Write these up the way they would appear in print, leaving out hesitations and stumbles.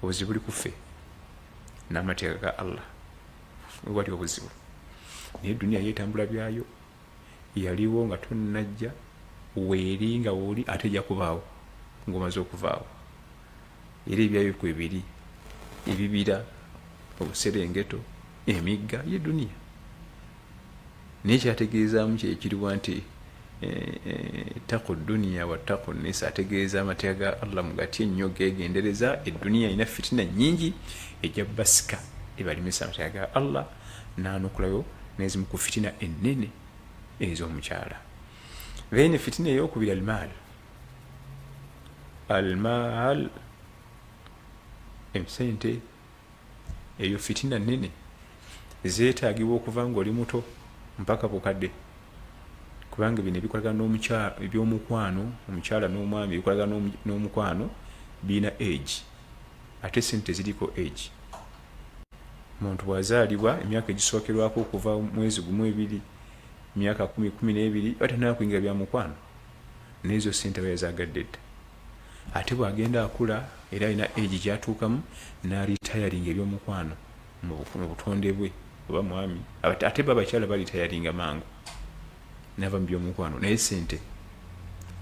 obuzibu buli kuffe n'amateeka ga Allah wali obuzibu naye duniya yeetambula byayo yaliwo nga tonnajja weeri nga wooli ate ejja kubaawo ng'omaze okuvaawo era ebyayo kwebiri ebibira obuserengeto emigga ye duniya naye kyategeezaamu kyekiriwa nti taku duniya wa taku nisa ategeeza amateeka ga Allah mugati ennyo gegendereza edduniya ina fitina nyingi ejja basika ebalimisa amateeka ga Allah n'anukulayo n'ezimu ku fitina ennene ez'omukyala. Then fitina ey'okubiri almaal emisente eyo fitina nnene zeetaagibwa okuva ng'oli muto mpaka bukadde kubanga bino ebikolagana n'omukyala ebyomukwano omukyala n'omwami ebikolagana n'omukwano birina age ate sente ziriko age. Omuntu bw'azaalibwa emyaka egisookerwako okuva mwezi gumu ebiri myaka 10-12 batanaba kuyingira bya mukwano n'ezo sente bayazagadde dda ate bw'agenda akula era alina age gyatuukamu n'aritayaringa ebyomukwano mu butonde bwe oba mwami ate babakyala baritayaringa mangu nava mu byomukwano naye sente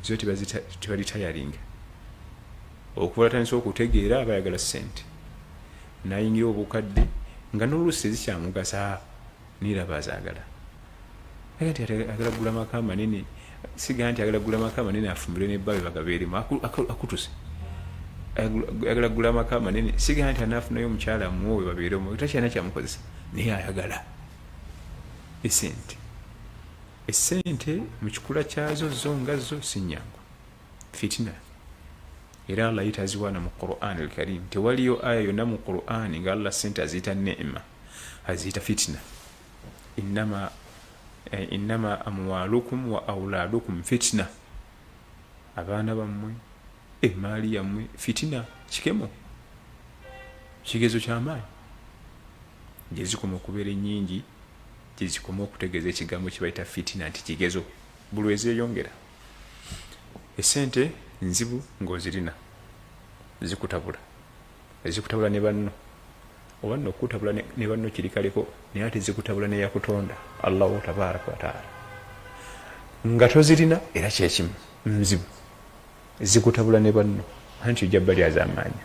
zo tebaritayaringa okuba atandisa okutegeera abayagala sente n'ayingira obukadde nga n'oluusi tezikyamugasa niraba azaagala nti agala gula maka manene siga nti agala gula maka manene afumbire nebbabe bagabeeremu akutuse agala gula maka manene siga nti anaafunayo omukyala muwowe babeeremu takyana kyamukozesa naye ayagala esente mu kikula kyazo zo nga zo si nnyangu fitina era Allah yitaziwana mu Qur'an al-Karim tewaliyo aya yonna mu Qur'an nga Allah sente aziyita neema aziyita fitina innama amwalukum wa auladukum fitna abaana bammwe emaali yammwe fitina kikemo kigezo ky'amaanyi gyezikoma okubeera ennyingi gyezikoma okutegeeza ekigambo kibayita fitina nti kigezo buli ezeyongera esente nzibu ng'ozirina zikutabula ne banno oba nno okutabula ne banno kiri kaleko naye ate zikutabula neyakutonda Allahu tabaraka wa taala nga tozirina era kyekimu nzibu zikutabula ne banno anti ojja bbali az'amaanyi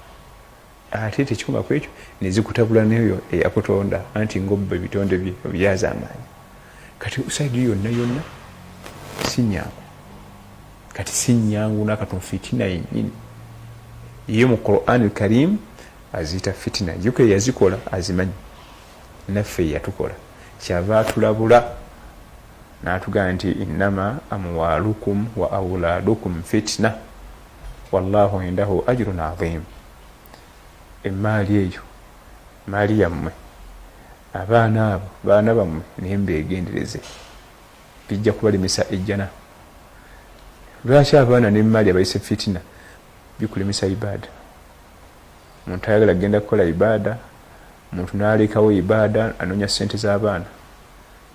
ate tekikoma ku ekyo nezikutabula neyo eyakutonda anti ng'obba ebitonde bye byaz'amaanyi kati usaidi yonna si nnyangu kati si nnyangu nakatono fitina yennyini ye mu Qur'an al-Karim aziyita fitina yuke yazikola azimanyi naffe yatukola kyava atulabula n'atugamba nti innama amwalukum wa auladukum fitna wallahu indahu ajrun azim emaali eyo maali yammwe abaana abo baana bammwe naye mbeegendereze bijja kubalemesa ejjana. Lwaki abaana n'emaali abayise fitina bikulemesa ibaada? Omuntu ayagala agenda kukola ibaada, omuntu n'alekawo ibaada anoonya ssente z'abaana,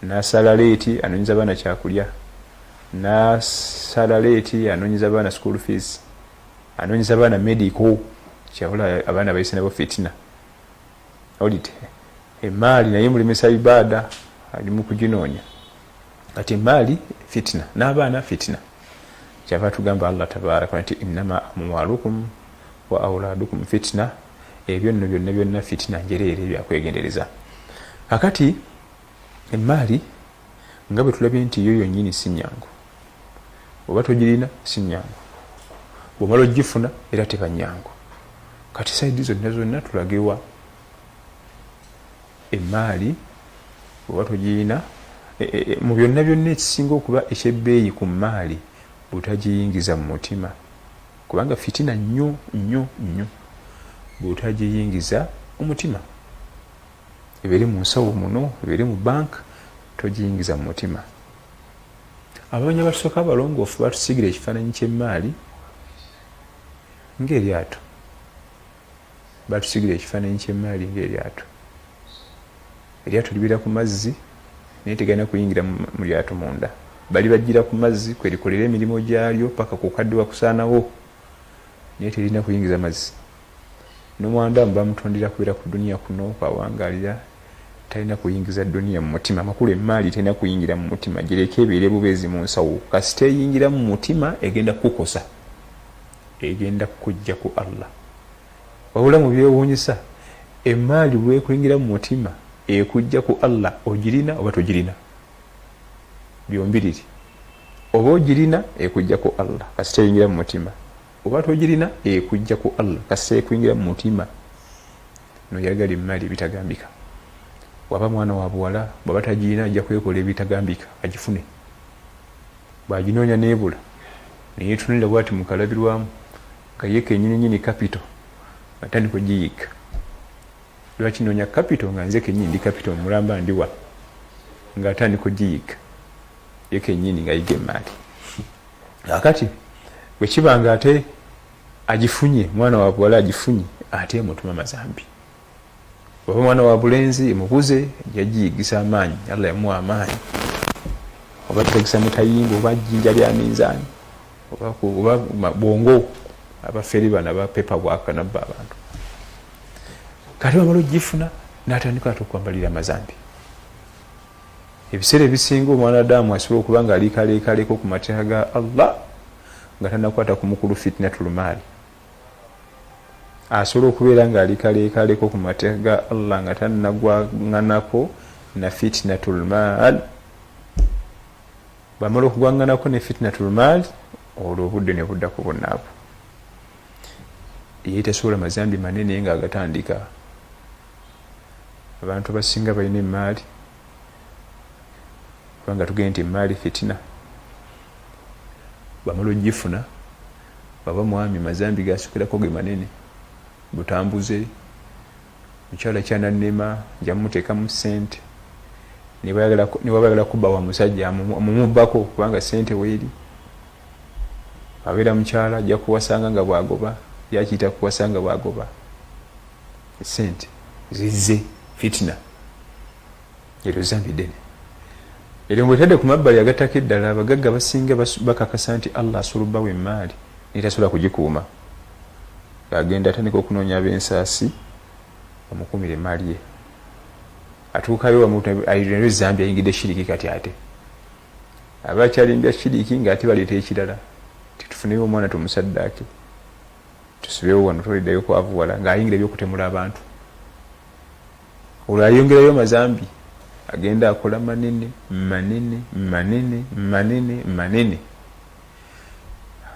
n'asala leeti anoonyeza abaana kyakulya, n'asala leeti anoonyeza abaana school fees, anoonyeza abaana medical, kyabula abaana bayise nabo fitina. Olite emaali naye mulemesa ibaada ali mu kuginoonya, kati emaali fitina n'abaana fitina. Kyava tugamba Allah tabaraka nti innama amwalukum wa auladukum fitna, ebyo nno byonna fitina njereere byakwegendereza. Kakati emaali nga bwe tulabye nti yo yonnyini si nnyangu, oba togirina si nnyangu, bw'omala ogifuna era teba nnyangu. Kati saidi zonna tulagewa emaali oba togirina mu byonna ekisinga okuba ekyebbeeyi ku maali butagiyingiza mu mutima, kubanga fitina nnyo butagiyingiza omutima. Ebiri mu nsawo muno, ebiri mu bank, togiyingiza mu mutima. Abanya basooka abalongoofu batusigira ekifaananyi ky'emaali ng'eryato, batusigira ekifaananyi ky'emaali ng'eryato. Eryato libira ku mazzi naye tegalina kuyingira mu lyato munda, bali bajjira ku mazzi kwerikolera emirimu gyalyo paka kukaddiwa kusaanawo naye terina kuyingiza mazzi. n'omwandamu bamutondera kubeera ku duniya kuno kwawangalira talina kuyingiza duniya mu mutima amakulu emaali talina kuyingira mu mutima gireke ebeere bubeezi mu nsawo kasita eyingira mu mutima egenda kukosa egenda kujja ku Allah wabula mu byewuunyisa emaali bwekuyingira mu mutima ekujja ku Allah ogirina oba togirina byombiriri oba ogirina ekujja ku Allah kasita eyingira mu mutima oba togirina ekujja ku Allah kasita ekuyingira mu mutima noyagala emaali bitagambika waba mwana wa buwala bwaba tagirina ajja kwekola ebitagambika agifune bwaginoonya nebula neyetunulira bwati mukalabirwamu nga ye kenyini capital atandika ogiyika lwakinoonya capital nga nze kenyini ndi capital mulamba ndiwa nga atandika ogiyika ye kenyini nga yiga emaali akati bwekiba nga ate agifunye mwana wa buwala agifunye ate emutuma mazambi oba mwana wa bulenzi emubuze yagiyigisa amaanyi Allah yamuwa amaanyi oba tegesa mutayimba oba jjinja lya minzaani oba bwongo abaferi bana ba pepa bwaka nabba abantu kati bamala ogifuna n'atandika ate okwambalira amazambi ebiseera ebisinga omwana adamu asobola okuba nga aliikaleekaleko ku mateeka ga Allah nga tanakwata ku mukulu fitnatul maali asobola okubeera nga aliikaleekaleko ku mateeka ga Allah nga tanagwanganako na fitnatul maal bamala okugwanganako ne fitnatul maal olwo obudde ne budda ku bunnaabo ye tasobola mazambi manene nga agatandika abantu abasinga balina emaali kubanga tugende nti emaali fitina bamala ogifuna baba mwami mazambi gasukirako ge manene butambuze mukyala kyanannema njamuteekamu sente niwabayagala kubba wa musajja mumubbako kubanga sente weeri abeera mukyala ajja kuwasanga nga bwagoba yakiyita kuwasanga bwagoba sente zizze fitina eryo zambi ddene eryo mbwetadde ku mabbali agattako eddala abagagga basinga bakakasa nti Allah asobola obbawa emaali nitasobola kugikuuma agenda atandika okunoonya ab'ensaasi omukumira emaali ye atuukayo ayiriro zambi ayingidde shiriki kati ate abakyalimbya shiriki ng'ate baleeta ekirala titufuneyo omwana tumusaddaake tusibeewo wano toliddayo kwavuwala ng'ayingira ebyokutemula abantu olwo ayongerayo mazambi agenda akola manene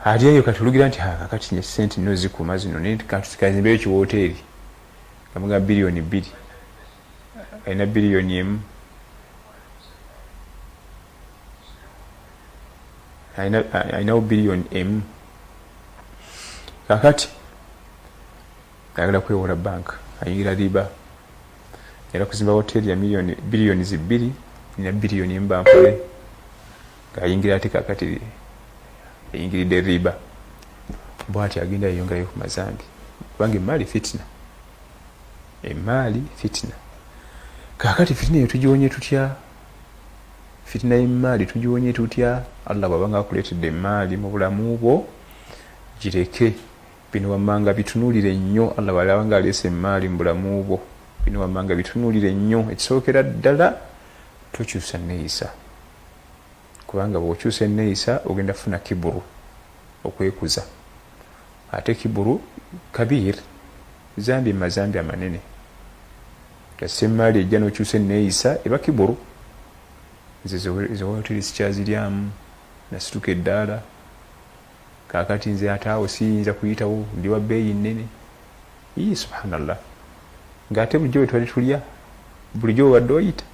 ate eyo katulugira nti kakati nye sente nno zikuuma zino kazimbeyo ekiwooteeri kamuga biliyoni 2 alina biliyoni 1 alinawo biliyoni 1 kakati ayagala kwewola bank ayingira riba era kuzimba hoteri ya biliyoni 2 na biliyoni mbampole ngayingira ate kakati eyingiridde riba bwati agenda yeyongerayo ku mazambi kubanga emaali fitina kakati fitina eyo tugiwonye tutya fitina y'emaali tugiwonye tutya Allah bwabanga akuleetedde emaali mu bulamu bwo gireke bino wammanga bitunuulire nnyo Allah bw'alabanga aleese emaali mu bulamu bwo bino wammanga bitunuulire nnyo ekisookera ddala tokyusa neeyisa kubanga bw'okyusa enneeyisa ogenda funa kiburu okwekuza ate kiburu kabir zambi mazambi amanene kasita emaali ejja n'okyusa enneeyisa eba kiburu nze zewoteri sikyaziryamu nasituka eddaala kakati nze ate awo siyinza kuyitawo ndi wa bbeeyi nnene subhanallah ng'ate bulijjo bwe twali tulya bulijjo wadde oyita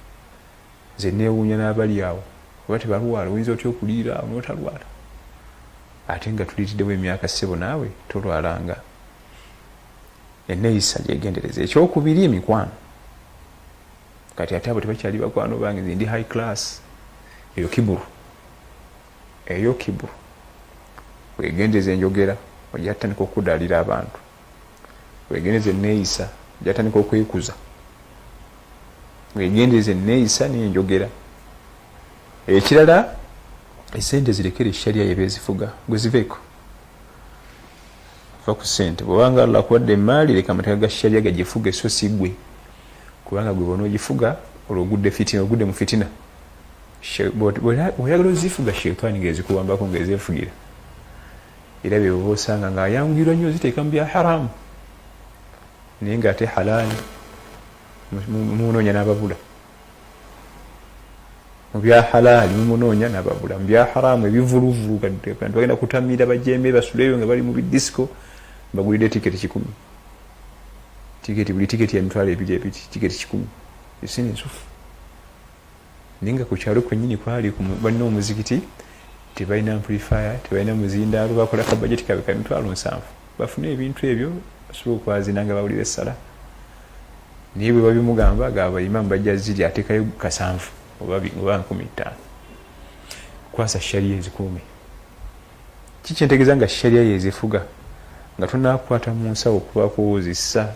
nze neewuunya n'abali awo oba tebalwala oyinza otya okuliira awo n'otalwala ate nga tuliitiddewo emyaka ssebo naawe tolwalanga enneeyisa gyegendereza ekyokubiri emikwano kati ate abo tebakyali bakwano bange nze ndi high class eyo kiburu wegendeza enjogera ojja tandika okudaalira abantu wegendeza enneeyisa ojja tandika okwekuza wegendeza enneeyisa n'enjogera ekirala esente zirekere eshalya yebezifuga gwe ziveeko va ku ssente. Bwobanga Allah akuwadde emaali leka amateeka ga sharia gagifuga so si ggwe, kubanga gwe bona ogifuga olwo ogudde mu fitina. Bw'oyagala ozifuga sheitaani ng'ezikuwambako ng'ezeefugira, era bye bwoba osanga ng'ayanguyirwa nnyo ziteeka mu bya haramu naye ng'ate halaali mumunoonya n'ababula. Mu bya halaali mumunoonya n'ababula, mu bya haramu ebivuluvulu kantu bagenda kutamira bajembe basuleyo nga bali mu bidisiko bagulidde tiketi 100. Buli tiketi ya mitwalo 2 tiketi 100. Esini ensufu. Ninga ku kyalo kwennyini kwali balina omuzikiti, tebalina amplifier, tebalina muzindaalo, bakola ka budget kabe ka mitwalo 7. Bafune ebintu ebyo basobola okwazina nga bawulira essala. Naye bwe babimugamba gaba imamu bajja ziri ateekayo ka 7 oba 15. Kwasa sharia ezikuume. Kikyentegeeza nga sharia yezifuga nga tonakwata mu nsawo okubaako wozisa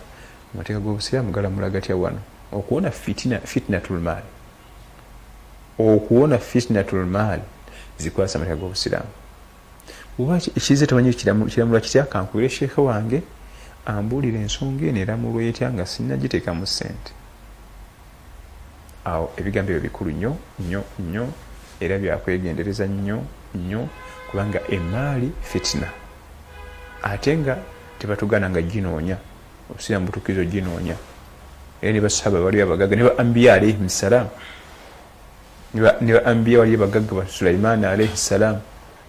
amateeka g'obusiraamu galamula gatya wano okuwona fitnatul maal. Okuwona fitnatul maal zikwasa amateeka g'obusiraamu. Oba ekize tamanyi kiramula kitya, kankuire sheekhe wange ambuulira ensonga eno eramulwa etya nga sinnagiteeka mu ssente. Awo ebigambo ebyo bikulu nnyo era byakwegendereza nnyo kubanga emaali fitina. Ate nga tebatugana nga ginoonya, obusiraamu butukizo ginoonya. Era ne basahaba bali abagagga ne ba ambiya alayhim salaam, ne ba ambiya wali abagagga ba Sulaiman alayhi salaam,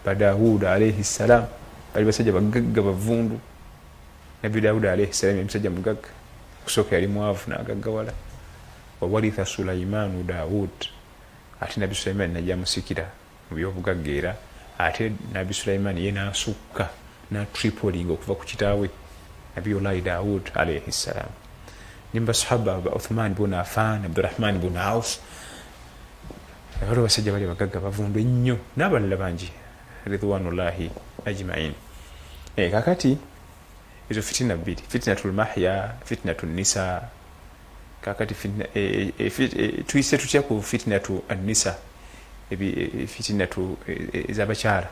ba Daawud alayhi salaam, bali basajja bagagga bavundu. Nabi Daawud alayhi salaam emusajja mugagga, kusooka yali mwavu n'agaggawala. Wawaritha Sulaimaanu Daawud, ate Nabi Sulaiman najja musikira mu by'obugagga era ate Nabi Sulaiman ye n'asukka n'atripolinga okuva ku kitaawe Nabiyullahi Daawud alayhi salaam. Nimba sahaba ba Uthman ibn Affan, Abdurrahman ibn Auf, abalo basajja bali bagagga bavundu ennyo n'abalala bangi ridwanullahi ajma'in. Kakati ezo fitina bbiri, fitnatul mahya, fitnatun nisa. Kakati tuyise tutya ku fitnatu an-nisa, fitnatu ez'abakyala.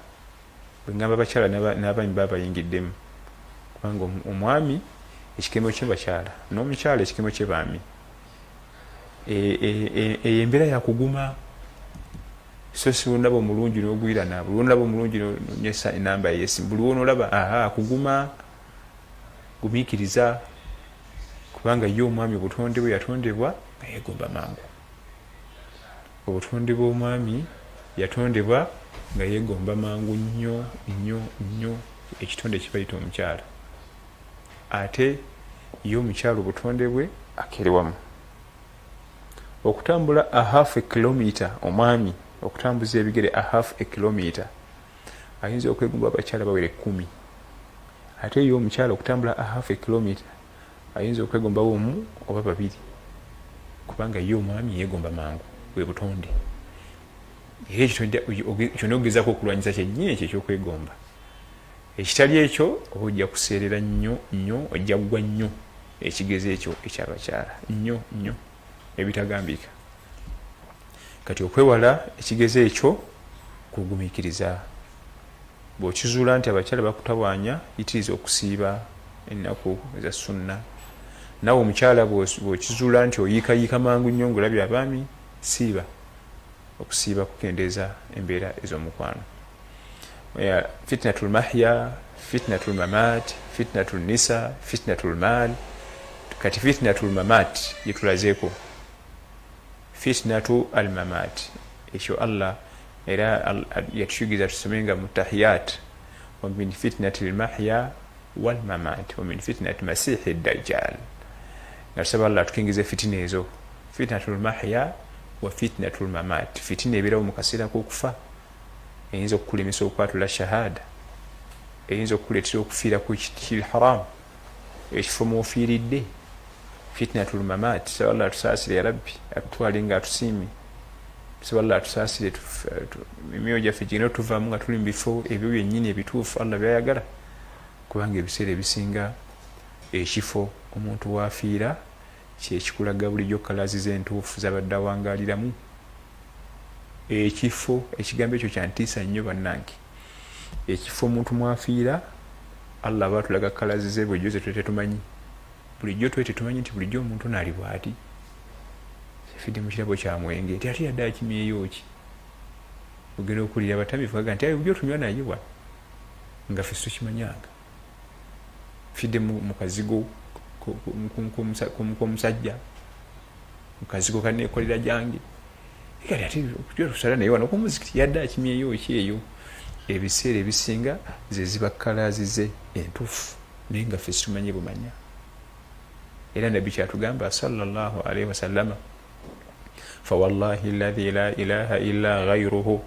Bwe ngamba abakyala n'abaami babayingiddemu, kubanga omwami ekikemo ky'abakyala n'omukyala ekikemo ky'abaami. Eyo embeera yakuguma, so si olaba omulungi n'ogwirana, buli olaba omulungi n'onyesa enamba y'esimu, buli olaba akuguma, gumiikiriza, kubanga ye omwami obutonde bwe yatondebwa nga yeegomba mangu. Obutonde bw'omwami yatondebwa nga yeegomba mangu nnyo ekitonde kibayita omukyala. Ate ye omukyala obutonde bwe akerewamu. Okutambula a half a kilometer, omwami okutambuza ebigere a half a kilometer ayinza okwegomba abakyala bawere 10. Ate ye omukyala okutambula a half a kilometer ayinza okwegomba omu oba 2, kubanga ye omwami yeegomba mangu bwe butonde. Era ekyo n'ogezaako okulwanyisa kyennyini ekyo ekyokwegomba. Ekitali ekyo oba ojja kuseerera nnyo, ojja kugwa nnyo ekigezi ekyo ekyabakyala nnyo ebitagambika. Kati okwewala ekigezi ekyo kugumiikiriza. Bw'okizuula nti abakyala bakutawaanya, yitiriza okusiiba ennaku eza sunna. Nawe omukyala bw'okizuula nti oyiikayiika mangu nnyo ng'olabye abaami, siiba. Okusiiba kukendeeza embeera ez'omukwano. Fitnatul mahya, fitnatul mamaat, fitnatul nisa, fitnatul maal. Kati fitnatul mamaat gyetulazeeko. Fitnatu al mamaat, ekyo Allah era yatuyigiza tusomenga mu tahiyat, wa min fitnatil mahya wal mamaat wa min fitnati masihi dajjal. Nasaba Allah tukingize fitina ezo, fitnatul mahya wa fitnatul mamaat. Fitina ebeerawo mu kaseera k'okufa, eyinza okukulemesa okwatula shahada, eyinza okukuleetera okufiira ku kiri haramu, ekifo mw'ofiiridde. Fitnatul mamaat, saba Allah tusaasire ya Rabbi, atutwale nga atusiimye. Saba Allah tusaasire emyoyo gyaffe gigenda otuvaamu nga tuli mu bifo ebyo byennyini ebituufu Allah byayagala, kubanga ebiseera ebisinga ekifo omuntu waafiira kyekikulaga bulijjo kalaazi entuufu zabadde awangaaliramu. Ekifo, ekigambo ekyo kyantiisa nnyo bannange. Ekifo omuntu mwafiira Allah batulaga kalazi ze bulijjo ze tetumanyi bulijjo tetumanyi nti bulijjo omuntu naali bw'ati fidde mu kirabo kya mwenge nti ate yadde akimyeyo ki ogenda okulira abatamifu gaga nti bulijjo tunywa naye wa nga ffe tukimanyanga fidde mu kazigo k'omusajja mu kazigo kaneekolera jange kati ate bulijjo tusala naye wano okumuzikiti yadde akimyeyo ki eyo ebiseera ebisinga ze ziba kalazize entuufu naye nga ffe situmanyi bumanya era nabbi kyatugamba sallallahu alaihi wasallama fawallahi alladhi la ilaha illa ghayruhu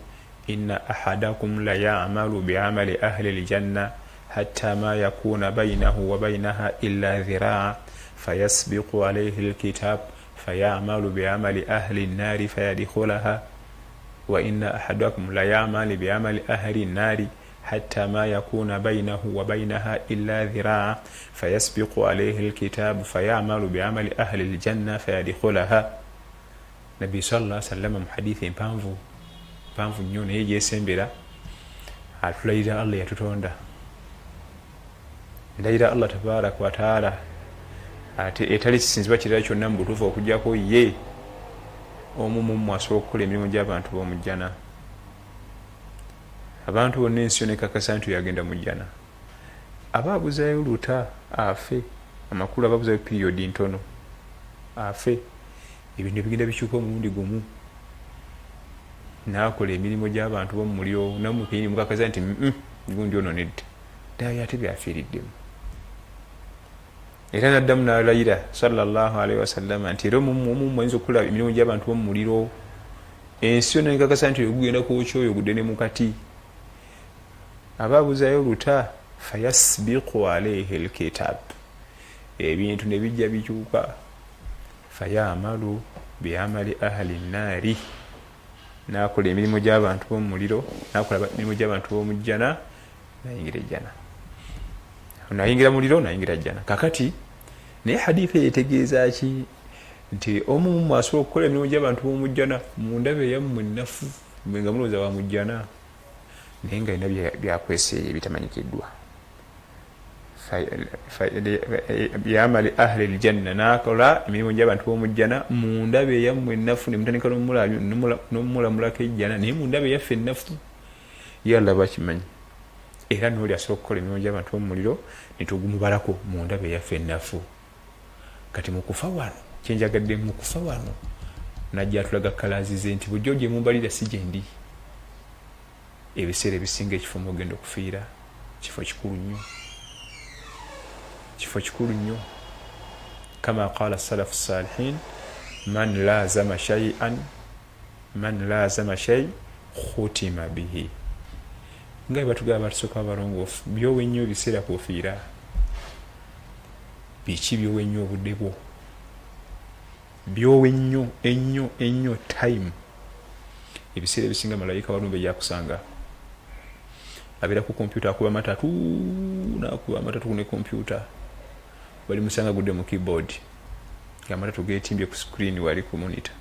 inna ahadakum la ya'malu bi'amali ahli aljanna hatta ma yakuna baynahu wa baynaha illa dhira'a fayasbiqu alayhi alkitab fayamalu bi'amali ahli an-nari fayadkhulaha wa inna ahadakum la ya'malu bi'amali ahli an-nari حتى ما يكون بينه وبينها إلا ذراع فيسبق عليه الكتاب فيعمل بعمل أهل الجنة فيدخلها نبي صلى الله عليه وسلم حديث بانفو نيون يجي سنبرا atulira Allah yatutonda ndayira Allah tabarak wa taala ate etali kisinzibwa kirala kyonna mu butuufu okujjako ye omumu asobola okukola emirimu gy'abantu b'omujjana abantu bonna ensi yonna ekakasa nti yagenda mu jjana abaabuzayo luta afe amakulu abaabuzayo piriyodi ntono afe ebintu bigenda bikyuka omulundi gumu naakola emirimu gy'abantu b'omumuliro namukini mukakaza nti gundi ono nedda ddaayo ate byafiiriddemu era naddamu n'alayira sallallahu alaihi wasallama nti era omumu ayinza okukola emirimu gy'abantu b'omumuliro ensi yonna ekakasa nti ogugenda kwokyoyo ogudde ne mukati abaabuzayo luta fayasbiqu alayhi alkitab ebintu ne bijja bikyuka fayamalu biamali ahli nnaari nakola emirimu gy'abantu b'omuliro nakola emirimu gy'abantu b'omujjana nayingira ejjana nayingira muliro nayingira jjana kakati naye hadithi yetegeeza ki nti omumu asobola okukola emirimu gy'abantu b'omujjana mu ndaba eyammwe ennafu nga mulowooza wa mujjana naye nga alina byakweseeya ebitamanyikiddwa byamali ahli aljanna nakola emirimu gy'abantu b'omujjana mu ndaba eyammwe ennafu ne mutandika n'omulamulako ejjana naye mu ndaba eyaffe ennafu ye Allah bakimanyi era n'oli asobola okukola emirimu gy'abantu b'omuliro ne tugumubalako mu ndaba eyaffe ennafu kati mukufa wano kyenjagadde mukufa wano najja atulaga kalazize nti bulijjo gye mumbalira si gye ndi ebiseera ebisinga ekifo mugenda okufiira kifo kikulu nnyo kama qala salafu salihin man lazama shay khutima bihi nga batugaba batusooka abalongoofu byowe nnyo ebiseera kwofiira biki byowe nnyo obudde bwo byowe ennyo time ebiseera ebisinga malayika walumbe yakusanga abera ku kompyuta akuba matatu ne kompyuta bali musanga gudde mu keyboard nga matatu getimbye ku screen wali ku monitor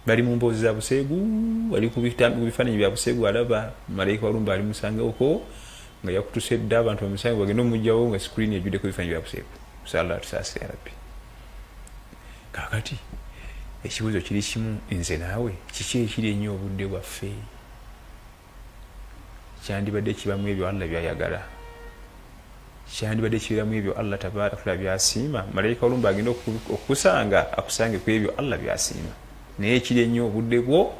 bali mu mboozi za buseegu wali ku bifaananyi bya buseegu alaba malayika walumbe ali musanga oko nga yakutusedde abantu bamusanga bagenda omujjawo nga screen ejjudde ku bifaananyi bya buseegu sallallahu alaihi rabbi kakati ekibuuzo kiri kimu nze naawe kiki ekiri ennyo obudde bwaffe kyandibadde kibamu ebyo Allah byayagala kyandibadde kibiramu ebyo Allah tabaaraka byasiima malayika olumba agenda okusanga akusange ku ebyo Allah byasiima naye ekiri ennyo obudde bwo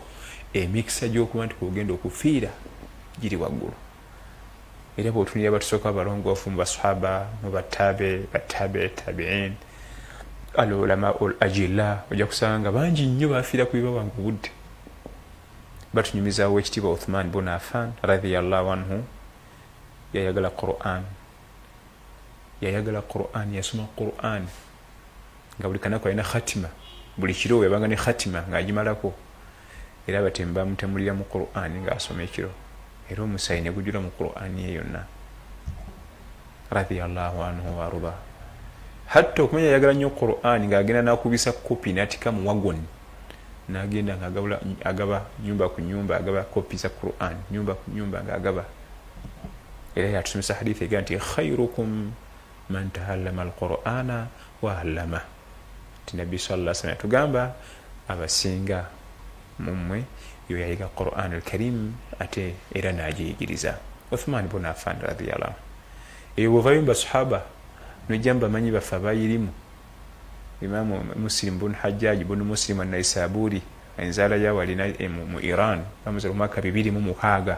emikisa gy'okuba nti kugenda okufiira giri waggulu era bw'otunira batusooka abalongoofu mu basahaba mu tabi'in al-ulama al-ajilla ojja kusanga bangi nnyo bafiira ku bibawanga obudde batunyumizaawo ekitiibwa Uthman ibn Affan radiyallahu anhu yayagala Qur'an yasoma Qur'an nga buli kanako alina khatima buli kiro yabanga ne khatima ng'agimalako era batemba mutemulira mu Qur'an ng'asoma ekiro era omusayi ne gujula mu Qur'an ye yonna radiyallahu anhu wa arda hatta okumanya yayagala nnyo Qur'an ng'agenda n'akubisa kopi n'atika mu wagon n'agenda ng'agaba nyumba ku nyumba agaba kopi za Qur'an nyumba ku nyumba ng'agaba era yatusomesa hadithi ega nti khairukum man tahallama alqur'ana wa allama. Nabbi sallallahu alaihi wasallam tugamba abasinga mumwe yo yayiga Qur'an al-Karim ate era najiyigiriza. Uthman ibn Affan radiyallahu anhu eyo bwavayumba sahaba nojamba manyi bafa bayirimu Imam Muslim ibn Hajjaj ibn Muslim an-Naisaburi enzala ya walina mu Iran bamuzira mwaka 2006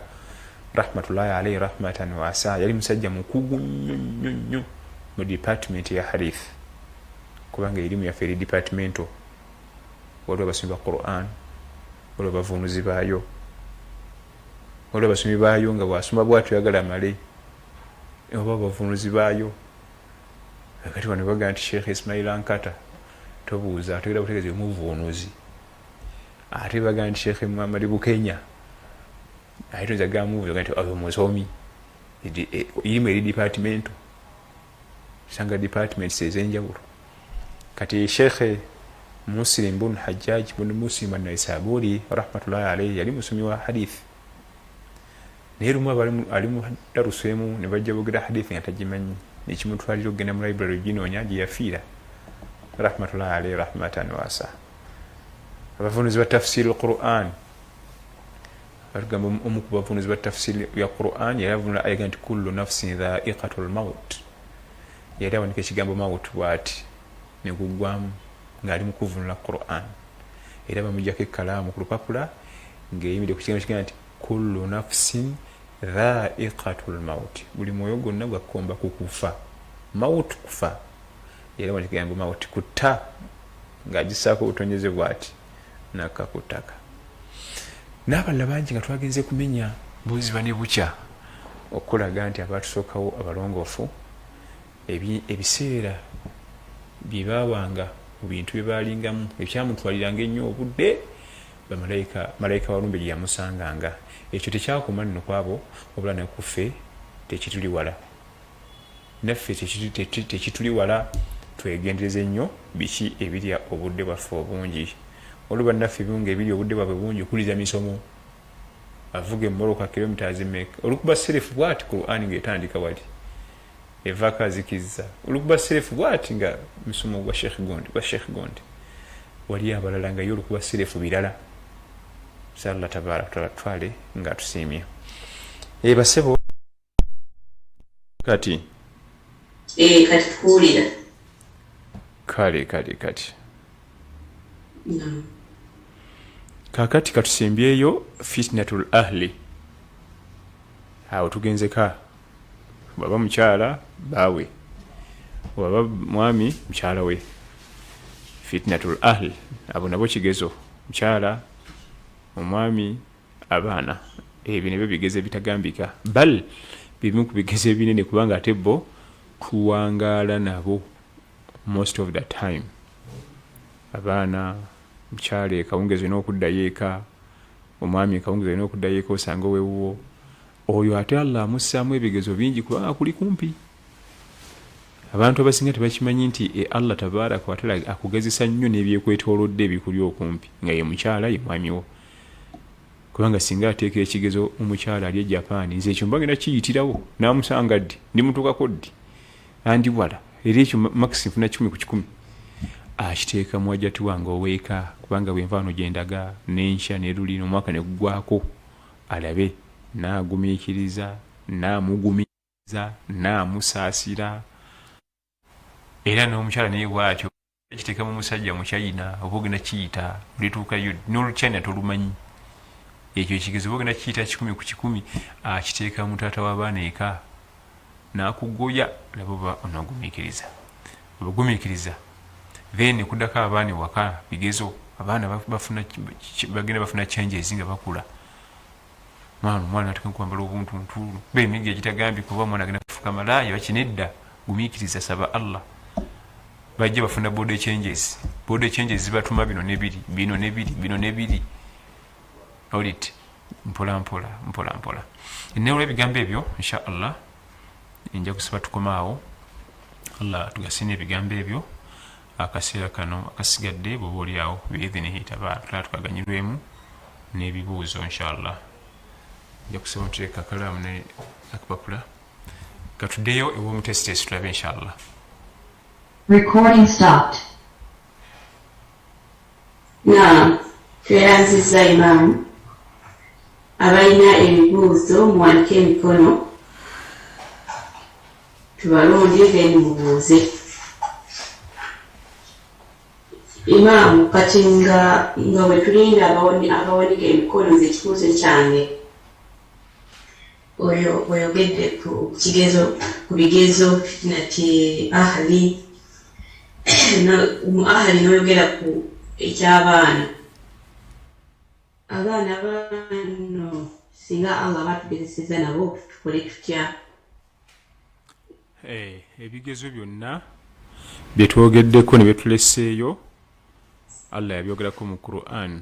rahmatullahi alayhi rahmatan wasa. Yali musajja mukugu nnyo mu department ya hadith kubanga elimu ya feri departmento waliwo abasomi ba Qur'an, waliwo abavunuzi baayo, waliwo abasomi baayo nga bwasoma bwatyo yagala male oba abavunuzi baayo. Kati wano baga nti Sheikh Ismail Ankata tobuuza ategera butegezi omuvunuzi, ate baga nti Sheikh Muhammad Bukenya ayitoza gamuvuga nti abo musomi elimu eri departmento sanga department sezenjawulo. Kati Sheikh Muslim ibn Hajjaj ibn Muslim an-Naisaburi rahmatullahi alayhi yali musomi wa hadith. Nerumu alimu darusemu ne bajja bogira hadith nga tajimanyi nekimutwalira okugenda mu library ginoonya gye yafiira rahmatullahi alayhi rahmatan wasa. Abavunuzi ba tafsiri al-Qur'an bagamba omu ku bavunuzi ba tafsiri ya Qur'an yalavunula ayega nti kullu nafsin dha'iqatul maut. Yali awanika ekigambo maut bwati negugwamu ng'ali mu kuvunula Qur'an era bamujjako ekkalaamu ku lupapula ng'eyimiridde ku kigambo kigamba nti kullu nafsin dha'iqatul maut, buli mwoyo gwonna gwakomba kukufa. Maut kufa, era awanika ekigambo maut kutta ng'agissaako obutonyeze bwati nakakutaka. N'abalala bangi nga twagenze kumenya buziba ne bukya okulaga nti abatusookawo abalongoofu ebiseera bye baawanga mu bintu bye baalingamu ebyamutwaliranga ennyo obudde malayika walumbe gye yamusanganga. Ekyo tekyakoma nno kwabo wabula nekuffe tekituli wala, naffe tekituli wala. Twegendereze nnyo biki ebirya obudde bwaffe obungi. Oluba naffe ebirungo ebiri obudde bwabwe bungi okuliza misomo avuga emmoloka kilomitazi mmeka olukuba serefu bwati Qur'an ng'etandika wali evaka azikiza olukuba serefu bwati nga misomo gwa Sheikh Gondi wali abalala nga yo olukuba serefu birala. Salla tabaraka twale nga tusiimye basebo kati kati tukuwulira kati kakati katusimbyeyo fitnatul ahli. Awo tugenze ka baba mukyala bawe baba mwami mukyala we. Fitnatul ahli abo nabo kigezo mukyala omwami abaana ebyo nebyo bigeze bitagambika bal bimu ku bigeze binene kubanga ate bo tuwangaala nabo most of the time. Abaana mukyala kawungeze n'okuddayo eka, omwami kawungeze n'okuddayo eka osanga owewuwo oyo ate Allah amussaamu ebigezo bingi kubanga kuli kumpi. Abantu abasinga tebakimanyi nti Allah tabaraka wa taala akugezesa nnyo n'ebyekwetoolodde ebikuli okumpi nga ye mukyala ye mwami wo. Kubanga singa ateeka ekigezo omukyala ali e Japan nze ekyo mbagenda kiyitirawo n'amusanga ddi ndi mutuukako ddi andi wala era ekyo maxi nfuna 10 ku 10 akiteeka mwajjati wange oweeka kubanga bwenvaano gyendaga n'enkya n'eruli n'omwaka ne gugwako alabe n'agumiikiriza n'amugumiikiriza n'amusaasira era n'omukyala naye bwatyo ekiteeka mu musajja mu China oba ogenda kiyita olituukayo n'oluchina tolumanyi ekyo ekigezo oba ogenda kiyita 10 ku 10 akiteeka mu taata w'abaana eka n'akugoya laba onagumiikiriza obagumiikiriza then kuddako abaana waka bigezo abaana bagenda bafuna changes nga bakula. Mwana ataka kwambala obuntu ntulu bemige kitagambye kuba mwana agenda kufuka malaya bakinedda gumiikiriza saba Allah bajje bafuna body changes zibatuma bino nebiri audit mpola eneo ebigambo ebyo insha Allah nja kusaba tukomaawo Allah tugasine ebigambo ebyo akaseera kano akasigadde bwoba oliawo biidhinihi tabaala tukaganyirwemu n'ebibuuzo insha Allah nja kusaba ntuteeka kalaamu ne akapapula katuddeyo ew'omutesitesi tulabe inshallah. Recording stopped. Naam, tweyanzizza Imam. Abalina ebibuuzo muwanike emikono tubalonde then mubuuze. Imam, kati nga bwe tulinda abawanika emikono ze kibuuzo kyange oyo oyogedde ku bigezo nati ahali n'oyogera ku eky'abaana. Abaana bano singa Allah batugezeseza nabo tukole tutya? Ebigezo byonna bye twogeddeko ne bye tuleseeyo Allah yabyogerako mu Qur'an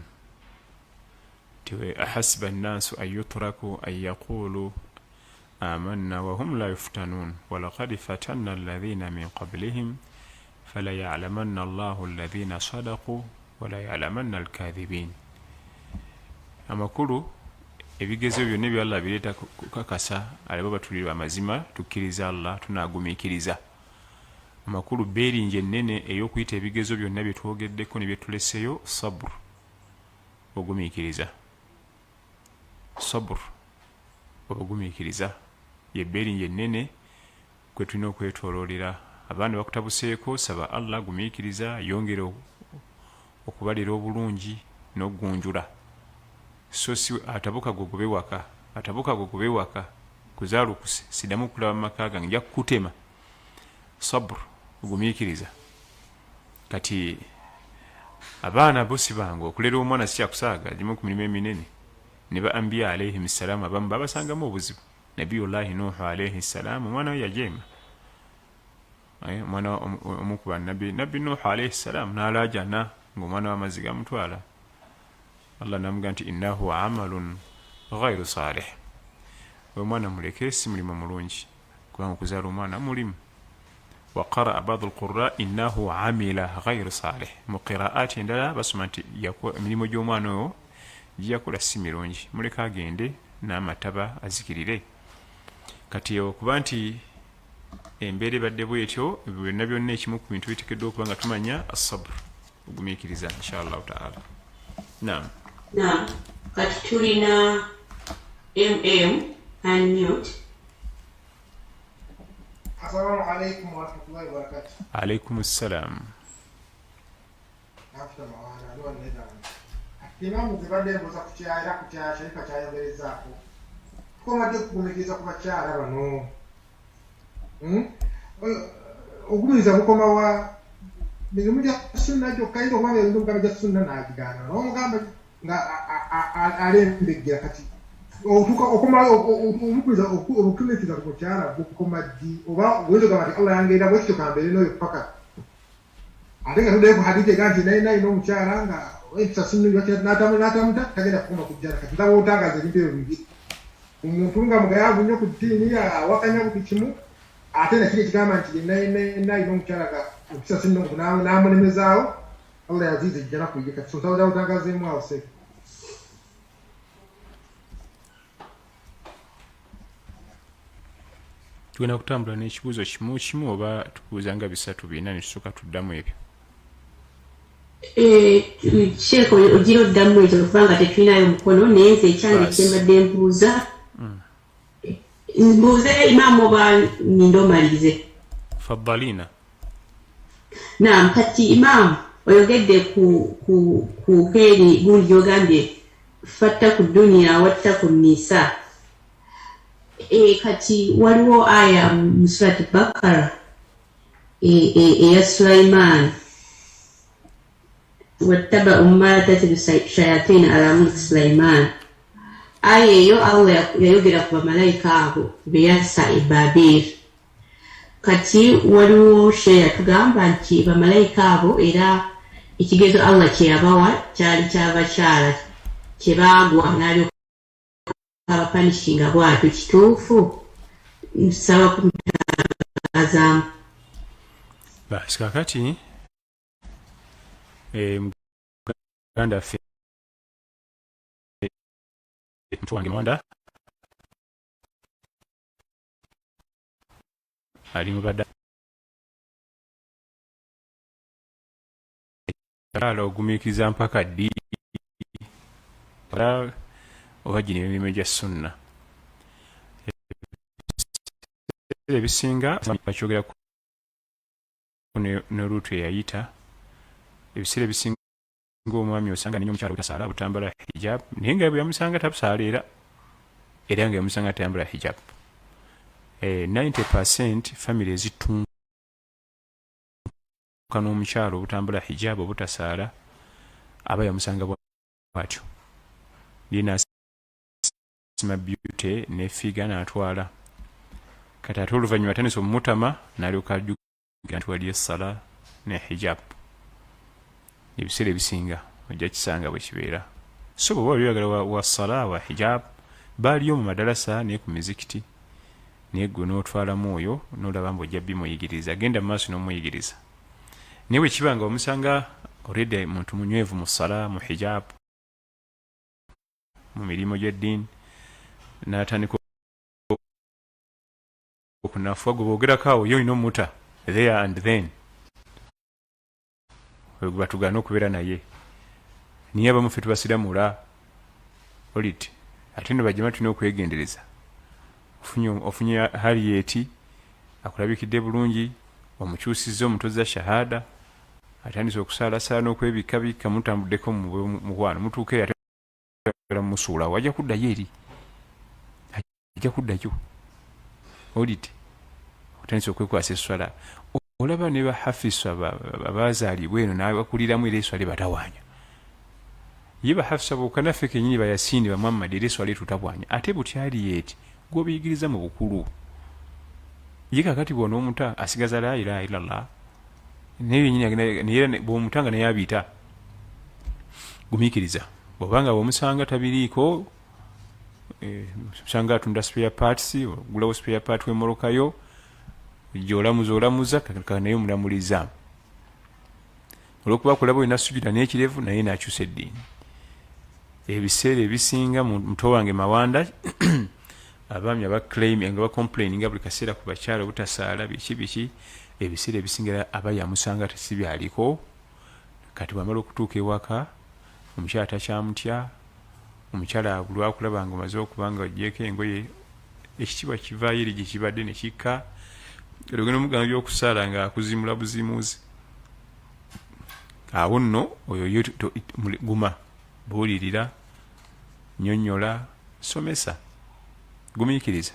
ti ahasiba nnaasu an yutraku an yaqulu amanna wa hum la yuftanun walaqad fatanna alladhina min qablihim fala ya'lamanna Allahu alladhina sadaqu wala ya'lamanna alkadhibin. Amakulu ebigezo byonna bya Allah bireeta kukakasa alabo batulirwa amazima tukkiriza Allah tunagumiikiriza. Amakulu beerinje ennene ey'okuyita ebigezo byonna bye twogeddeko ne bye tuleseeyo sabr, ogumiikiriza. Sabr obugumiikiriza ye beerinje ennene kwe tulina okwetooloolera. Abaana bakutabuseeko saba Allah gumiikiriza yongere okubalira obulungi n'ogunjula. So si atabuka gogube waka kuzaalukuse sidamu kulaba maka gange nja kukutema. Sabr ogumiikiriza. Kati abaana bosi bange okulera omwana si kyakusaaga gimu ku mirimu eminene. Ne ba anbiya alayhim salaam abamu babasangamu obuzibu. Nabiyullahi Nuhu alayhi salaam omwana we yajeema. Omwana omukuba nabbi Nuhu alayhi salaam n'alaajana ng'omwana w'amazzi gamutwala. Allah namugamba nti innahu amalun ghayru salih. Omwana muleke si mulimu mulungi kubanga okuzaala omwana mulimu. وقرأ بعض القراء إنه عمل غير صالح. مقراءات endala basoma nti emirimu gy'omwana oyo giyakola si mirungi muleka agende n'amataba azikirire. Kati okuba nti embeera ebadde bwetyo byonna byonna ekimu ku bintu biteekeddwa okuba nga tumanya asabr ogumiikiriza inshallah taala. Naam. Kati tulina unmute. Assalamu alaikum wa rahmatullahi wa barakatuh. Alaikum assalam. Imamu zibadde mbuza kukyayira sharika kyayogerezaako tukomadde okugumikiriza ku bakyala bano ogumiriza mukoma wa mirimu gya sunna gyokka yinza okubanga ebintu mugamba gya sunna n'agigaana n'omugamba nga alembegera kati omukuriza okutumikiriza ku mukyala gukoma ddi oba oyinza ogamba nti Allah yangeera bwe kityo kambeere n'oyo paka ate nga tuddayo ku hadisi ega nti nayina omukyala nga empisa n'atamuta tagenda kukoma ku jjala kati ndaba otangaza ebintu ebyo bibiri omuntu nga mugayaavu nnyo ku ddiini awakanya buli kimu ate nakiri ekigamba nti nayina omukyala nga empisa sinongo n'amulemezaawo Allah yaziiza ejjala ku ye kati sonsabaza otangazeemu awo se. Tugenda kutambula n'ekibuuzo kimu kimu oba tubuuza nga bisatu bina ne tusooka tuddamu ebyo. Sheeko ogira oddamu ekyo kubanga tetulinayo mukono naye nze ekyange kyembadde mbuuza. Mbuuze Imam oba nindomalirize? Faddalina. Naam, kati Imam oyogedde ku heri gundi ogambye fattaku dunya wattaku nisa. Kati waliwo aya mu surati Bakara eya Sulaiman wattaba ma tatlu shayatin ala mulki Sulaiman. Aya eyo Allah yayogera ku bamalayika abo be yassa e Babel. Kati waliwo sheya tugamba nti bamalayika abo era ekigezo Allah kye yabawa kyali ky'abakyala kye baagwa n'alyoka abapanishinga bwatyo kituufu nsaba kumutazaamu. Basi kakati muganda ffe mtu wange mwanda ali mu badala ogumiikiriza mpaka ddi oba gino emirimu gya sunna ebisinga bakyogera ne ruutu eyayita ebiseera ebisinga omwami osanga ninyo omukyala butasaala butambula hijab naye nga bwe yamusanga tabusaala era nga yamusanga tambula hijab 90% family ezitunka n'omukyala obutambula hijab obutasaala aba yamusanga bwatyo linasima beauty nefiga n'atwala kati ate oluvannyuma atandise omumutama n'alyoka ajjugira nti wali essala ne hijab ebiseera ebisinga ojja kisanga bwe kibeera so bwe wali oyagala wa sala wa hijab baaliyo mu madalasa naye ku mizikiti naye gwe n'otwalamu oyo n'olaba mbu ojja bimuyigiriza agenda mu maaso n'omuyigiriza naye bwe kiba nga omusanga already muntu munywevu mu sala mu hijab mu mirimu gy'eddiini n'atandika okunafuwa gwe boogerako awo yo olina omuta there and then batugana okubeera naye niye abamu ffe tubasiramula olit ate no bajjama tulina okwegendereza ofunye haliyeti akulabikidde bulungi omukyusizza omutoza shahada atandise okusaalasala n'okwebikabika mutambuddeko mubwana mutuuke atera mumusuula wajja kuddayo eri ajja kuddayo olit otandise okwekwasa esswala olaba ne bahafiswa abazaalibwa eno n'abakuliramu era eswala batawaanya ye bahafiswa bokanaffe kenyini bayasindi ba Muhammad era eswala tutabwanya ate butyali yeeti gw'obiyigiriza mu bukulu ye kakati bwona omuta asigaza la ilaha illallah naye yenyini bw'omutanga naye abiyita gumiikiriza bw'obanga bw'omusanga tabiriiko musanga atunda spare parts ogulawo spare part w'emorokayo gy'olamuza kaka naye omulamuliza olw'okuba kulaba olina sujjuda n'ekirevu naye n'akyusa eddiini ebiseera ebisinga muto wange Mawanda abaami abaclaim nga bacomplaininga buli kaseera ku bakyala obutasaala biki ebiseera ebisingira aba yamusanga tesibyaliko kati bwamala okutuuka ewaka omukyala takyamutya omukyala lwakulaba nga omaze okuba nga ogyeko engoye ekitiibwa kivaayo eri gye kibadde ne kikka olugendo mugamba by'okusaala nga akuzimula buzimuzi awo nno oyo guma buulirira nnyonnyola somesa gumiikiriza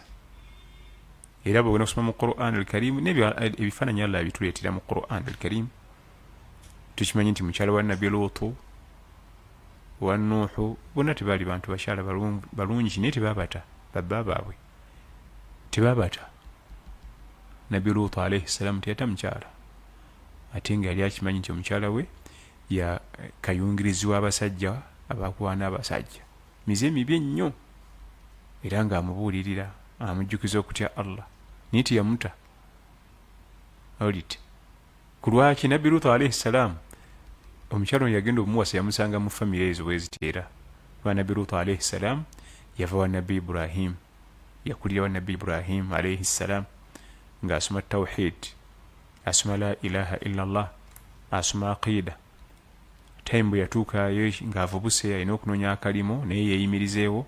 era bwogenda okusoma mu Quran al-Karim ebifaananyi Allah bituleetera mu Quran al-Karim tukimanyi nti mukyala wa Nabbi Luutu wa Nuuhu bonna tebaali bantu bakyala balungi naye tebabata babba baabwe tebabata Nabbi Luutu alayhi salaam teyata mukyala ate nga yali akimanyi nti omukyala we ya kayungirizibwa abasajja abakwana abasajja mize mibi ennyo era ng'amubuulirira amujjukiza okutya Allah naye teyamuta olit ku lwaki Nabbi Luutu alayhi salaam omukyala ono yagenda omuwasa yamusanga mu famire ezo bweziteera kuba Nabbi Luutu alayhi salaam yava wa Nabbi Ibrahim yakulira wa Nabbi Ibrahim alayhi salaam ng'asoma tawhid asoma la ilaha illallah asoma aqida time bwe yatuukayo ng'avubuse alina okunoonya akalimo naye yeeyimirizeewo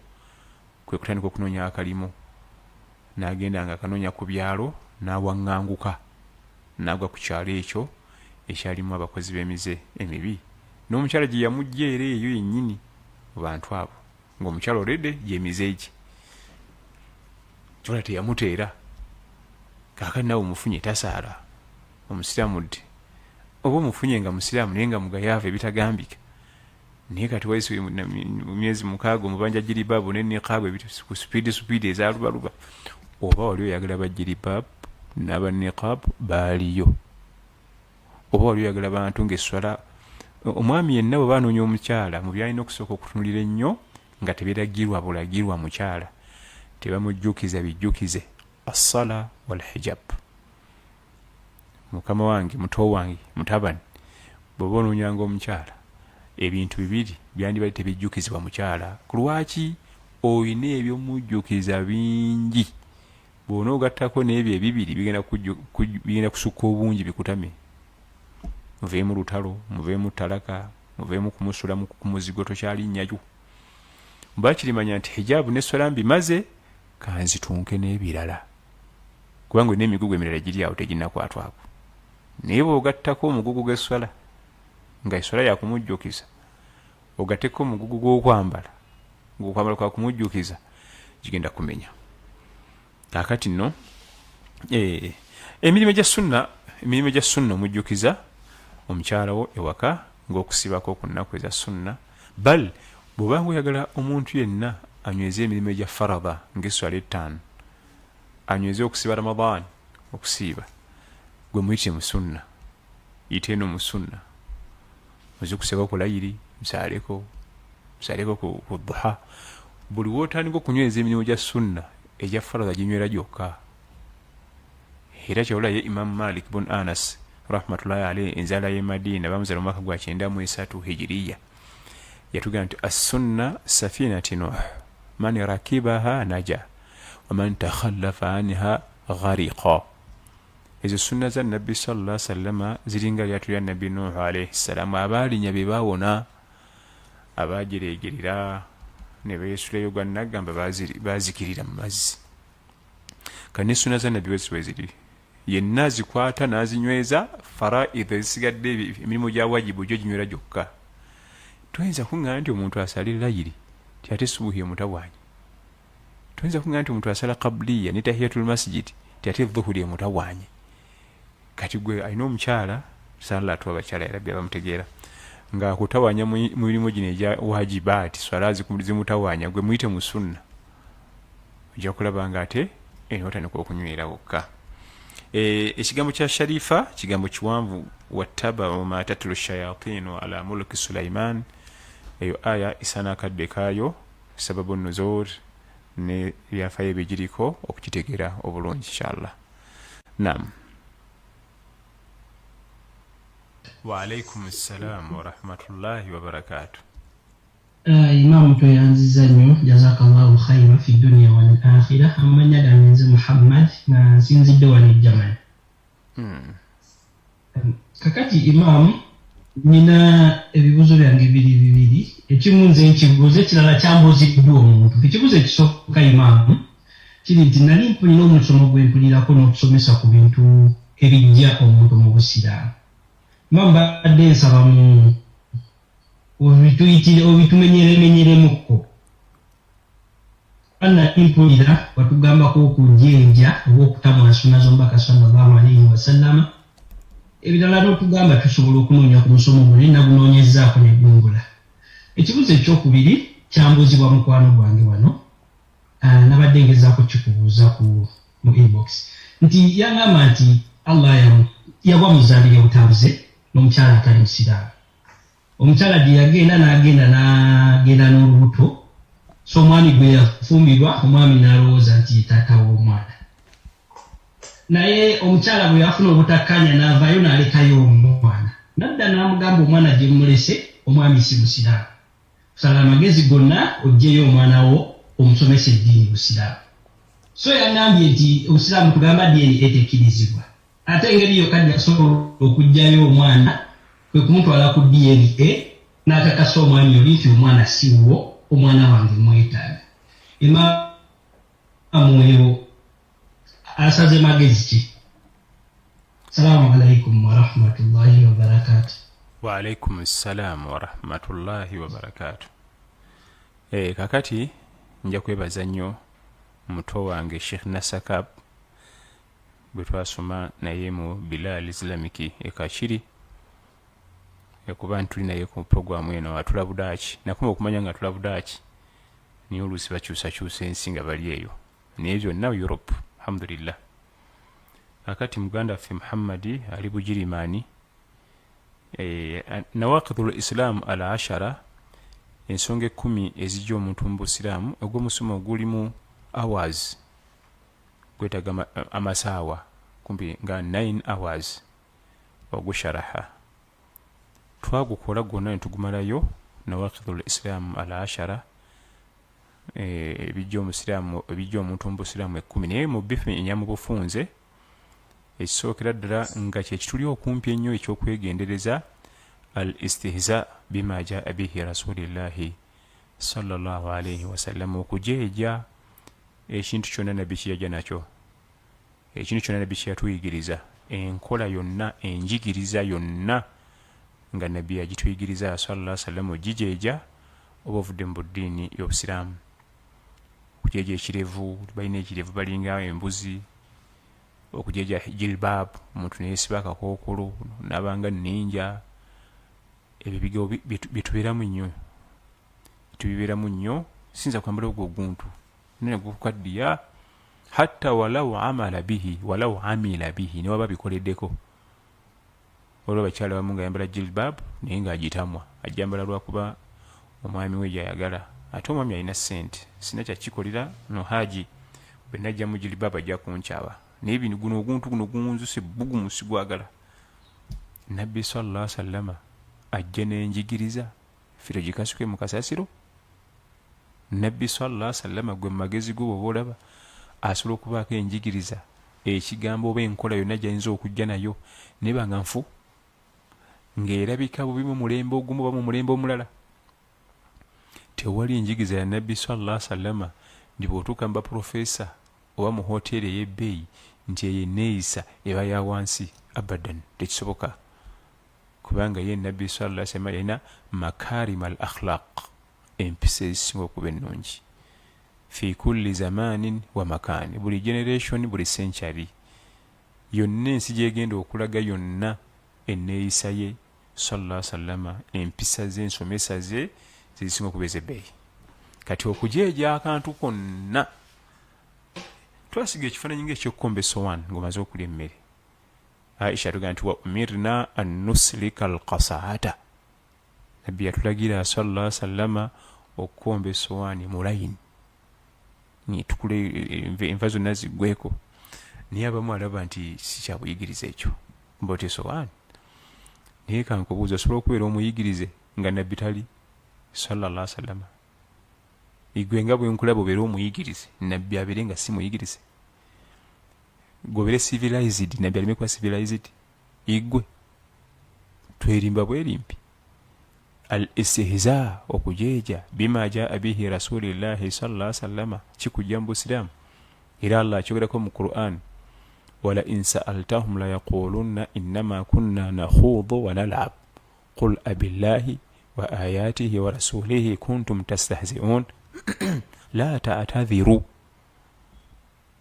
kwe kutandika okunoonya akalimo n'agenda nga akanoonya ku byalo n'awaŋŋanguka n'agwa ku kyalo ekyo ekyalimu abakozi b'emize emibi n'omukyala gye yamujja era eyo yennyini mu bantu abo ng'omukyala olredde gyemize gye kyola teyamuteera kaakati nawe omufunye tasaala omusiraamu ddi oba omufunye nga musiraamu naye nga mugayaavu ebitagambika naye kati waisi mu myezi 6 omubanja jiribaabu n'enniqaabu ku supiidi ezalubaluba oba wali oyagala bajiribaabu n'abaniqaabu baaliyo oba wali oyagala bantu ng'esswala omwami yenna bwe baanoonya omukyala mu byalina okusooka okutunulira ennyo nga tebiragirwa bulagirwa mukyala tebamujjukiza bijjukize assala wal hijab mukama wange muto wange mutabani bw'oba onoonyanga omukyala ebintu bibiri byandibadde tebijjukizibwa mukyala ku lwaki olina ebyomujjukiza bingi bw'onoogattako n'ebyo ebibiri bigenda kusukka obungi bikutame. Muveemu lutalo, muveemu talaka, muveemu kumusula ku muzigo tokyalinnyayo. Bakirimanya nti hijaabu ne swala mbimaze kanzitunke n'ebirala, kubanga n'emigugu emirala giri awo teginnakwatwako. Naye bw'ogattako omugugu gw'esswala nga esswala yakumujjukiza, ogatteko omugugu gw'okwambala ng'okwambala kwa kumujjukiza, gigenda kumenya. Kaakati nno emirimu gya sunna omujjukiza omukyala wo ewaka ng'okusibako ku nnaku eza sunna. Bal bw'obanga oyagala omuntu yenna anyweze emirimu egya farada ng'esswala 5, anyweze okusiba Ramadan, okusiiba, gwe muyite mu sunna, yite eno mu sunna. Oze kuseka ku layiri, musaleko ku duha. Buli wootandika okunyweza emirimu gya sunna egya farada ginywera gyokka. Era kyawulayo Imam Malik bun Anas rahmatullahi alayhi, enzaala y'e Madina, bamuzaala mu mwaka gwa 93 hijiriya, yatugamba nti as-sunna safinati Nuh, man rakibaha naja wa man takhallafa anha ghariqa. Ezo sunna za Nabbi sallallahu alaihi wasallam ziringa lyatu lya Nabbi Nuh alayhi salam. Abaalinya be baawona, abagireegerera ne beesulayo gwa nagamba baazikirira mu mazzi. Kane sunna za Nabbi we ziri, yenna zikwata n'azinyweza, faraidha ezisigadde emirimu gya wajibu gyo ginywera gyokka. Toyinza kuŋŋamba nti omuntu asala layiri ti ate subuhi emutawaanya. Toyinza kuŋŋamba nti omuntu asala qabliya ne tahiyatul masjid ti ate dhuhuri emutawaanye. Kati gwe alina omukyala, salatu abakyala era bya bamutegeera, ng'akutawaanya mu mirimu gino egya wajibaati, swala zimutawaanya, gwe muyite mu sunna, ojja kulaba nga ate otandika okunywera wokka. Ekigambo kya Sharifa kigambo kiwanvu, wattaba wama tatlu shayatinu ala mulki Sulaiman. Eyo aya isa n'akadde kaayo, sababu nuzul ne byafaayo ebigiriko okukitegeera obulungi inshallah. Naam. Wa alaikum assalam wa rahmatullahi wa barakatuh. Imam tweyanziza nnyo, jazakallahu khayran fi dunya wal akhirah. Amanya danze Muhammad na nsinzidde wano Jamani. Kakati Imam, nina ebibuzo byange bibiri. Ekimu nze nkibuuza, ekirala kyambuuziddwa omuntu. Ekibuzo ekisooka Imam kiri nti nali mpulira omusomo gwe mpulirako n'okusomesa ku bintu ebijja omuntu mu busiraamu. Imam badde nsaba mu obitumenyeremenyeremukko. Anna impulira watugambako okujenja oba okutamula sunna z'omubaka sallallahu alayhi wasallam. Ebirala n'otugamba tusobola okunoonya ku musomo guno, nagunoonyezaako ne gungula. Ekibuzo ekyokubiri kyambuuzibwa mukwano gwange wano, nabadde ngezaako kikubuuza mu inbox, nti yangamba nti Allah yagwa muzaalire butambuze n'omukyala atali musiraamu. Omukyala gye yagenda n'agenda n'olubuto, so omwami gwe yafumbirwa, omwami n'alowooza nti taata w'omwana. Naye omukyala bwe yafuna obutakkanya n'avaayo n'alekayo omwana. Nadda n'amugamba omwana gye mulese, omwami si musiraamu. Kusala amagezi gonna oggyeyo omwana wo omusomesa eddiini busiraamu. So yangambye nti obusiraamu tugamba ddiini etekkirizibwa. Ate engeri yokka gy'asobola okuggyayo omwana kwe kumutwala ku DNA n'akakasa omwami oli nti omwana si wo, omwana wange mwetaaga. Imaamu eyo asaze magezi ki? Salaamu alaikum wa rahmatullahi wa barakatuh. Wa alaikum assalam wa rahmatullahi wa barakatuh. Kakati nja kwebaza nnyo muto wange Sheikh Nasakab bwe twasoma naye mu Bilal Islamic Kachiri, kuba ntuli naye ku programu eno atulabudaaki. Nakuma okumanya nga atulabudaaki niyo oluusi bakyusakyusa ensi nga bali eyo, naye byonna Europe alhamdulillah. Akati muganda waffe Muhammadi ali Bugirimaani, nawaqidul Islam ala 10, ensonga 10 ezijja omuntu mu busiraamu. Ogw'omusomo gulimu hours, gwetaga amasaawa kumpi nga 9 hours ogusharaha. Twagukola gwonna ne tugumalayo, nawaqidul Islam ala 10, ebijja omuntu mu busiraamu 10 naye mu bifenya mu bufunze ekisookera ddala nga kyekituli okumpi ennyo ekyokwegendereza al istihza bima jaa bihi rasulillahi sallallahu alaihi wasallam, okujeeja ekintu kyonna nabbi kiyajja nakyo, ekintu kyonna nabbi kyeyatuyigiriza, enkola yonna, enjigiriza yonna nga nabbi yagituyigiriza sallallahu alaihi wasallam, ogijeeja oba ovudde mu buddiini y'obusiraamu. Okujeeja ekirevu, balina ekirevu balinga embuzi, okujeeja jilbab, omuntu neyesiba akakookolo nabanga ninja, ebyo bigambo byetubeeramu nnyo, tubibeeramu nnyo. Sinza kwambala ogwo oguntu nene gukukaddiya hatta walau amila bihi newaba bikoleddeko. Olwo bakyala bamu nga yambala jilbab naye ng'agitamwa, ajjambala lwakuba omwami we gyayagala, ate omwami alina ssente, sina kyakikolera no haji bwe najja mu jilbab ajja kunkyaba, naye bino guno oguntu guno gunzuse bugumu sigwagala. Nabbi sallallahu alaihi wasallam ajja n'enjigiriza firo gikasuke mu kasasiro. Nabbi sallallahu alaihi wasallam gwe magezi go bw'oba olaba asobola okubaako enjigiriza, ekigambo oba enkola yonna gy'ayinza okujja nayo neba nga nfu ng'erabika bubi mu mulembe ogumu oba mu mulembe omulala. Tewali enjigiriza ya Nabbi sallallahu alaihi wasallam ndi bw'otuuka mu baprofesa oba mu hoteeri ey'ebbeeyi nti eyo enneeyisa eba ya wansi, abadan, tekisoboka. Kubanga ye Nabbi sallallahu alaihi wasallam yalina makarim al akhlaq, empisa ezisinga okuba ennungi, fi kulli zamanin wa makani, buli generation, buli century yonna ensi gyegenda okulaga yonna enneeyisa ye sallallahu alaihi wasallam, empisa ze, ensomesa ze zisinga okuba ez'ebbeeyi. Kati okujeeja akantu konna, twasiga ekifaananyi ng'ekyokukomba essowaani ng'omaze okulya emmere. Aisha tugaa nti wa umirna an nuslika alqasaata, nabbi yatulagira sallallahu alaihi wasallam okukomba essowaani mu layini, tukule enva zonna ziggweko. Naye abamu alaba nti si kya buyigiriza ekyo, mboota essowaani. Naye kankubuuza, osobola okubeera omuyigirize nga nabbi tali sallallahu alaihi wasallam? Igwe nga bwe nkulaba obeera omuyigirize, nabbi abeere nga si muyigirize? Gobere civilized, nabbi aleme kuba civilized? Igwe twerimba bwerimpi. Al istihza, okujeeja, bima jaa bihi rasulillahi sallallahu alaihi wasallam, kikujja mu busiraamu. Era Allah akyogerako mu Qur'an, wala in sa'altahum la yaqulunna innama kunna nakhudu wa nal'ab qul abillahi wa ayatihi wa rasulihi kuntum tastahzi'un la ta'tadhiru.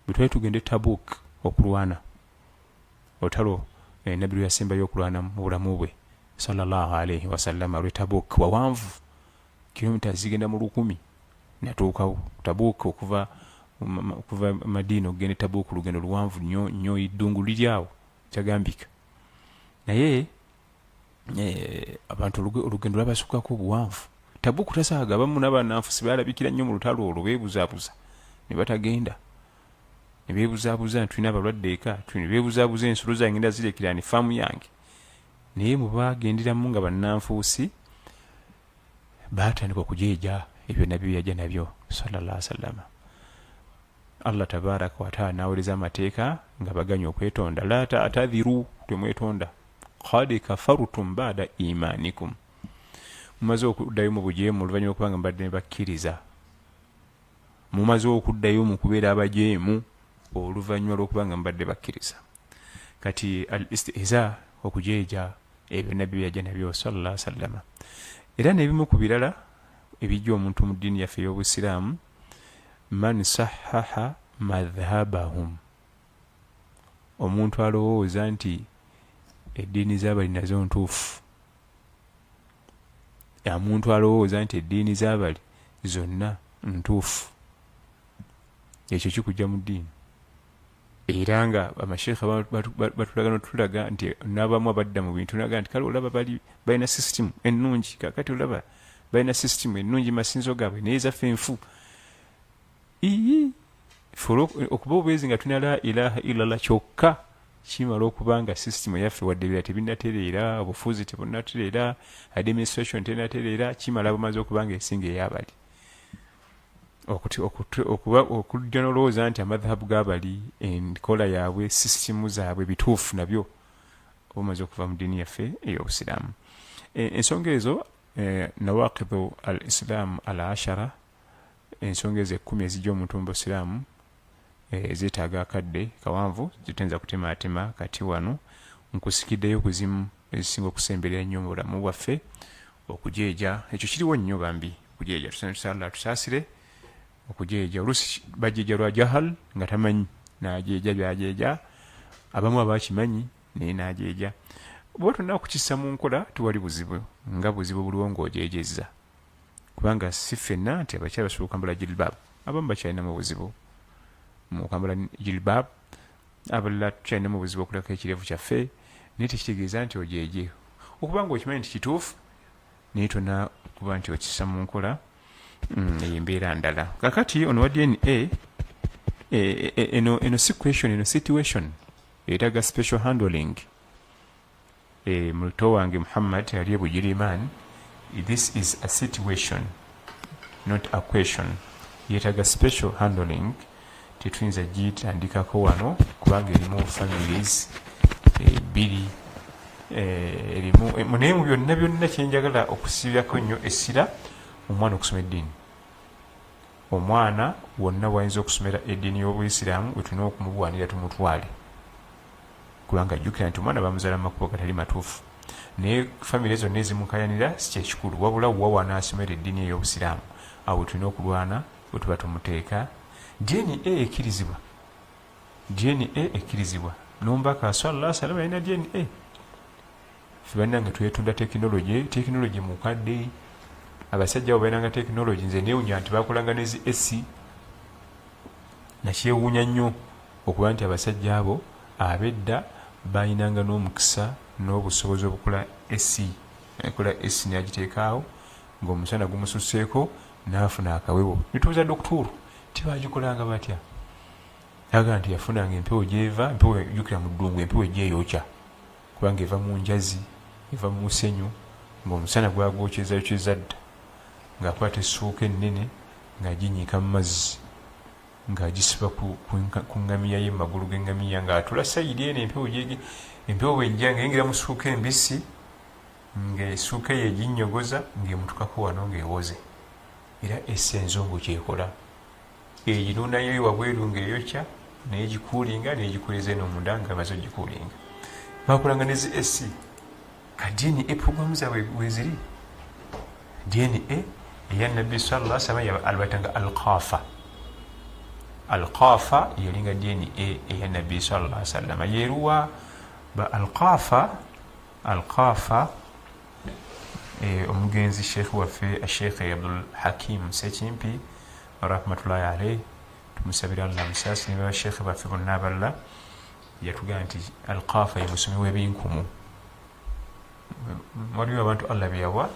Bwe tugende Tabuk okulwana otalo nabbi yasembayo okulwana mu bulamu bwe sallallahu alaihi wasallam, lwe Tabuk wawanvu kilomita zigenda mu 1000 natuukawo Tabuk okuva Madina ogende Tabuk lugendo luwanvu nnyo, iddungu liryawo kyagambika. Naye abantu olugendo lwabasukkako obuwanvu. Tabuk tasaaga, abamu n'abannanfusi baalabikira nnyo mu lutalo olwo, beebuzaabuza ne batagenda, ne beebuzaabuza tulina abalwadde eka, ne beebuzaabuza ensolo zange ngenda zirekera ni faamu yange. Naye mu baagenderamu nga bannanfuusi baatandika okujeeja ebyo nabbi yajja nabyo sallallahu alaihi wasallam. Allah tabaraka wa taala n'awuliriza amateeka nga baganya okwetonda, la ta'tadhiru, temwetonda, qad kafartum ba'da imanikum, mumaze okuddayo mu bujeemu oluvannyuma okubanga mbadde ne bakkiriza, mumaze okuddayo mu kubeera abajeemu oluvannyuma lw'okubanga mbadde bakkiriza. Kati al istihza, okujeeja ebyo nabbi yajja nabyo sallallahu alaihi wasallam. Era n'ebimu ku birala ebijja omuntu mu ddiini yaffe ey'obusiraamu, man sahaha madhhabahum, omuntu alowooza nti eddiini z'abali nazo ntuufu, omuntu alowooza nti eddiini z'abali zonna ntuufu, ekyo kikujja mu ddiini. Era nga amasheekha batulaga n'otulaga nti n'abamu abadda mu bintu naga nti kale olaba balina system ennungi, kakati olaba balina system ennungi masinzo gaabwe, naye zaffe enfu. Okuba obwezi nga tulina la ilaha illallah kyokka kimala okuba nga system yaffe wadde bira tebinnatereera, obufuzi tebunnatereera, administration tebinnatereera, kimala bumaze okuba nga esinga ey'abali. okujja n'olowooza nti amadhabu g'abali enkola yaabwe sisitimu zaabwe bituufu nabyo oba omaze okuva mu ddiini yaffe ey'obusiraamu. Ensonga ezo nawaqidhu al islam al ashara, ensonga ezo 10 ezijja omuntu mu busiraamu zeetaaga akadde kawanvu, zitenza kutemaatema kati wano nkusikiddeyo kuzimu ezisinga okusemberera ennyo mu bulamu bwaffe okujeeja. Ekyo kiriwo nnyo bambi okujeeja, tusala tusaasire okujeeja. Oluusi bajeeja lwa jahal nga tamanyi najeeja byajeeja, abamu abakimanyi naye najeeja. Bwe tonna okukissa mu nkola tuwali buzibu, nga buzibu buliwo ng'ojeejezza, kubanga si ffenna nti abakyala basobola okwambala jilbab, abamu bakyalinamu buzibu mu kwambala jilbab, abalala tukyalinamu buzibu okulaka ekirevu kyaffe, naye tekitegeeza nti ojeeje. Okuba nga okimanyi nti kituufu naye tonna okuba nti okissa mu nkola embeera ndala. Kakati ono wa DNA eno si question, eno situation yeetaaga special handling. Muto wange Muhammad ali Bugiriman, this is a situation not a question, yeetaaga special handling. Tetuyinza gitandikako wano kubanga erimu families bbiri, erimu naye mu byonna byonna kyenjagala okusibyako nnyo essira omwana okusoma eddiini. Omwana wonna wayinza okusomera eddiini y'Obuyisiraamu wetulina okumubwanira tumutwale, kubanga ajjukira nti omwana bamuzaala mu makubo gatali matuufu. Naye famire zonna ezimukayanira si kyekikulu, wabula wa wanaasomera eddiini ey'Obusiraamu awo tulina okulwana bwe tuba tumuteeka. DNA ekkirizibwa, DNA ekkirizibwa. N'omubaka sallallahu alaihi wasallam yalina DNA. Ffe bannange twetunda tekinologi mukadde. Abasajja abo balinanga tekinologi, nze neewunya nti bakolanga nezi esi. Nakyewuunya nnyo okuba nti abasajja abo abedda balinanga n'omukisa n'obusobozi obukola esi. Ekola esi n'agiteekaawo ng'omusana gumususseeko n'afuna akawewo. Nituuza doktuuru tebagikolanga batya? Yaga nti yafunanga empewo gy'eva, empewo ejjukira mu ddungu, empewo egyeyokya, kubanga eva mu njazi, eva mu musenyu, ng'omusana gwagwokyeza dda, ng'akwata essuuka ennene ng'aginyiika mu mazzi, ng'agisiba ku ngamiya ye, mu magulu g'engamiya, ng'atula sayidi eno empewo bw'ejja ng'eyingira mu ssuuka embisi, ng'essuuka ye eginnyogoza, ng'emutukako wano ng'ewoze. Era essa enzongo kyekola, egirunayo wabweru ng'eyokya n'egikuulinga n'egikuleza eno munda ng'amaze ogikuulinga. Bakolanga nezi esi. Ka DNA programu zaabwe weziri. DNA eya Nabbi sallallahu alaihi wasallam alibatanga alqafa. Alqafa yelinga DNA eya Nabbi sallallahu alaihi wasallam. Yeruwa ba alqafa omugenzi Sheikh waffe Sheikh Abdul Hakim Sekimpi rahmatullahi alayhi, tumusabira Allah musasi ne Sheikh baffe bonna aballa, yatugamba nti alqafa ye musomi w'ebinkumu. Waliwo abantu Allah byawa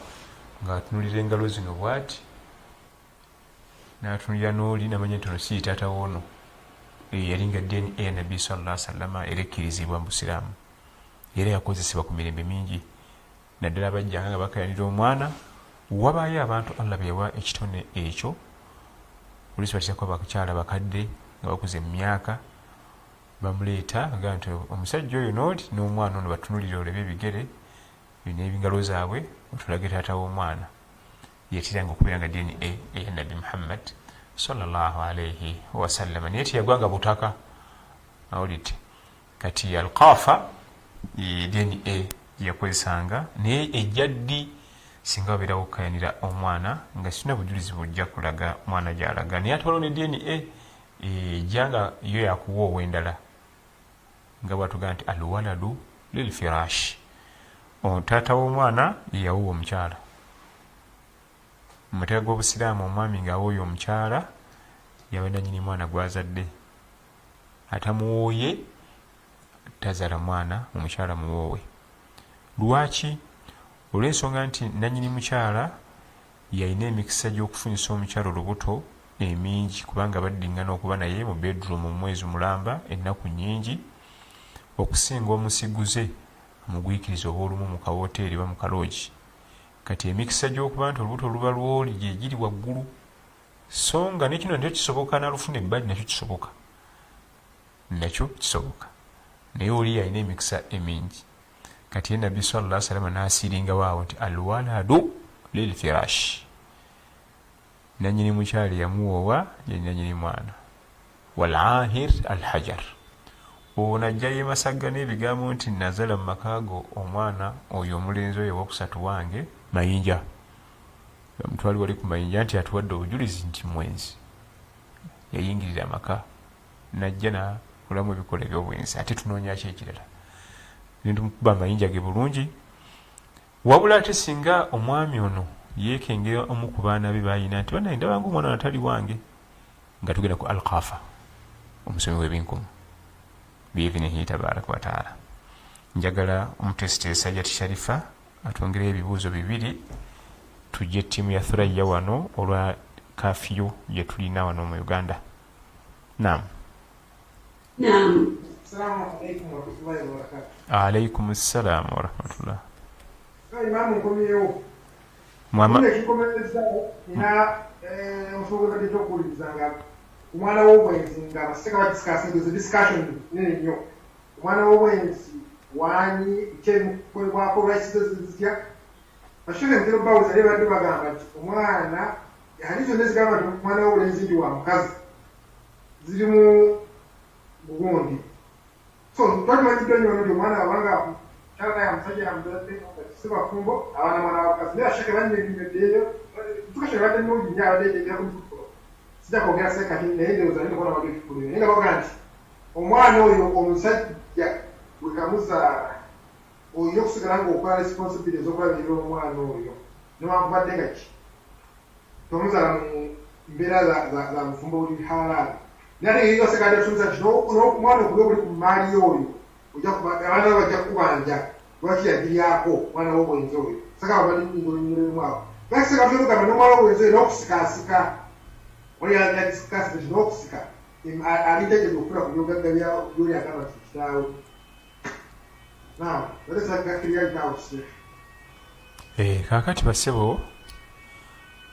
ng'atunulira engalo zino bw'ati, n'atunulira n'oli namanya nti ono si taata w'ono. Yalinga DNA ya Nabbi sallallahu alaihi wasallam, era ekkirizibwa mu Busiraamu, era yakozesebwa ku mirembe mingi. Naddala bajjanga nga bakayanira omwana, wabaayo abantu Allah byawa ekitone ekyo. Oluusi bateekako abakyala bakadde nga bakuze mu myaka, bamuleeta nga nti omusajja oyo n'oli n'omwana ono batunulire olebe ebigere n'ebingalo zaabwe, otulage taata w'omwana. Yeetiranga okubeera nga DNA eya Nabbi Muhammad sallallahu alaihi wasallam, naye teyagwanga butaka. Awulidde? Kati alqafa DNA yakozesanga, naye ejjaddi singa wabeerawo okukayanira omwana nga sina bujulizi bujja kulaga mwana gy'alaga, naye ate waliwo ne DNA ejja nga yo yakuwa ow'endala, nga bwatugaa nti alwaladu lilfirash. Taata w'omwana yeyawuwa omukyala. Mu mateeka g'Obusiraamu omwami ng'awooye omukyala yaba nannyini mwana gw'azadde, atamuwooye tazaala mwana omukyala muwoowe. Lwaki? Olw'ensonga nti nannyini mukyala yalina emikisa gy'okufunyisa omukyala olubuto emingi, kubanga baddingana okuba naye mu bedroom mu mwezi mulamba ennaku nnyingi, okusinga omusiguze omugwikiriza oba olumu mu kawoteeri ba mu kaloogi. Kati emikisa gy'okuba nti olubuto luba lwoli gye giri waggulu, so nga ne kino nakyo kisoboka n'alufuna ebbali nakyo kisoboka naye oli alina emikisa emingi kati ye nabbi sallallahu alaihi wasallam n'asiringa waawo nti alwaladu lilfirash nanyini mukyali yamuwoowa ye nanyini mwana walahir alhajar ono najja yemasagga n'ebigambo nti nazala mu makaago omwana oyo omulenzi oyo owokusatu wange mayinja omutwali wali ku mayinja nti atuwadde obujulizi nti mwenzi yayingirira amaka najja nakolamu ebikola ebyobwenzi ate tunoonyaki ekirala nitumukuba amayinja ge bulungi wabula ate singa omwami ono yeekengera omu ku baana be bayina nti banaye ndabanga omwana natali wange nga tugenda ku alkafa omusomi w'ebinkumu biidhinihi tabaraka wataala njagala omutesiteesa Sajjati Sharifa atwongereyo ebibuuzo bibiri tujje ttiimu ya Thuraya wano olwa kafiyu gye tulina wano mu Uganda. Naam. Assalamu alaikum warahmatullahi wabarakatuh. Alaikum assalam warahmatullah. Imamu nkomyewo. Muhammad ekikomereza ina omusobola kati okuwuliriza nga omwana w'obwenzi nga abaseka badisikasinga discussion nene nnyo omwana w'obwenzi wanyi kyemukolebwako lwakizozizitya bashoke mutera obbawuza naye badde bagamba nti omwana hali zonna zigamba nti omwana w'obwenzi ndi wa mukazi ziri mu bugundi so twalimanyiddwa nnyo nti omwana wabanga kyalana ya musajja yamuzadde sibafumbo abaana mwana wakazi naye ashake banyemeddeeyo tukashoke badde nnungi nnyo abadde ejegera ku mikutulo sijja kwogera sekati naye ndowooza naye ndokola badde ekikuluyo naye nga baga nti omwana oyo omusajja bwe kamuzaala olina okusigala ng'okola responsibility ez'okulabirira omwana oyo newankubadde nga ki tomuzaala mu mbeera za mufumbo buli halaali naye ate ngeri gasekadde tusomesa nti omwana okuba obuli ku maali oyo abaana bo bajja kukubanja lwaki yagiryako omwana w'obwenzi oyo saka babalinyolemu awo gaseka tugamba n'omwana w'obwenzi oyo n'okusikaasika oliyadisikaasi n'okusika alitegeeza okufuna ku byogagga byoli agamba nti kitaawe kaakati basebo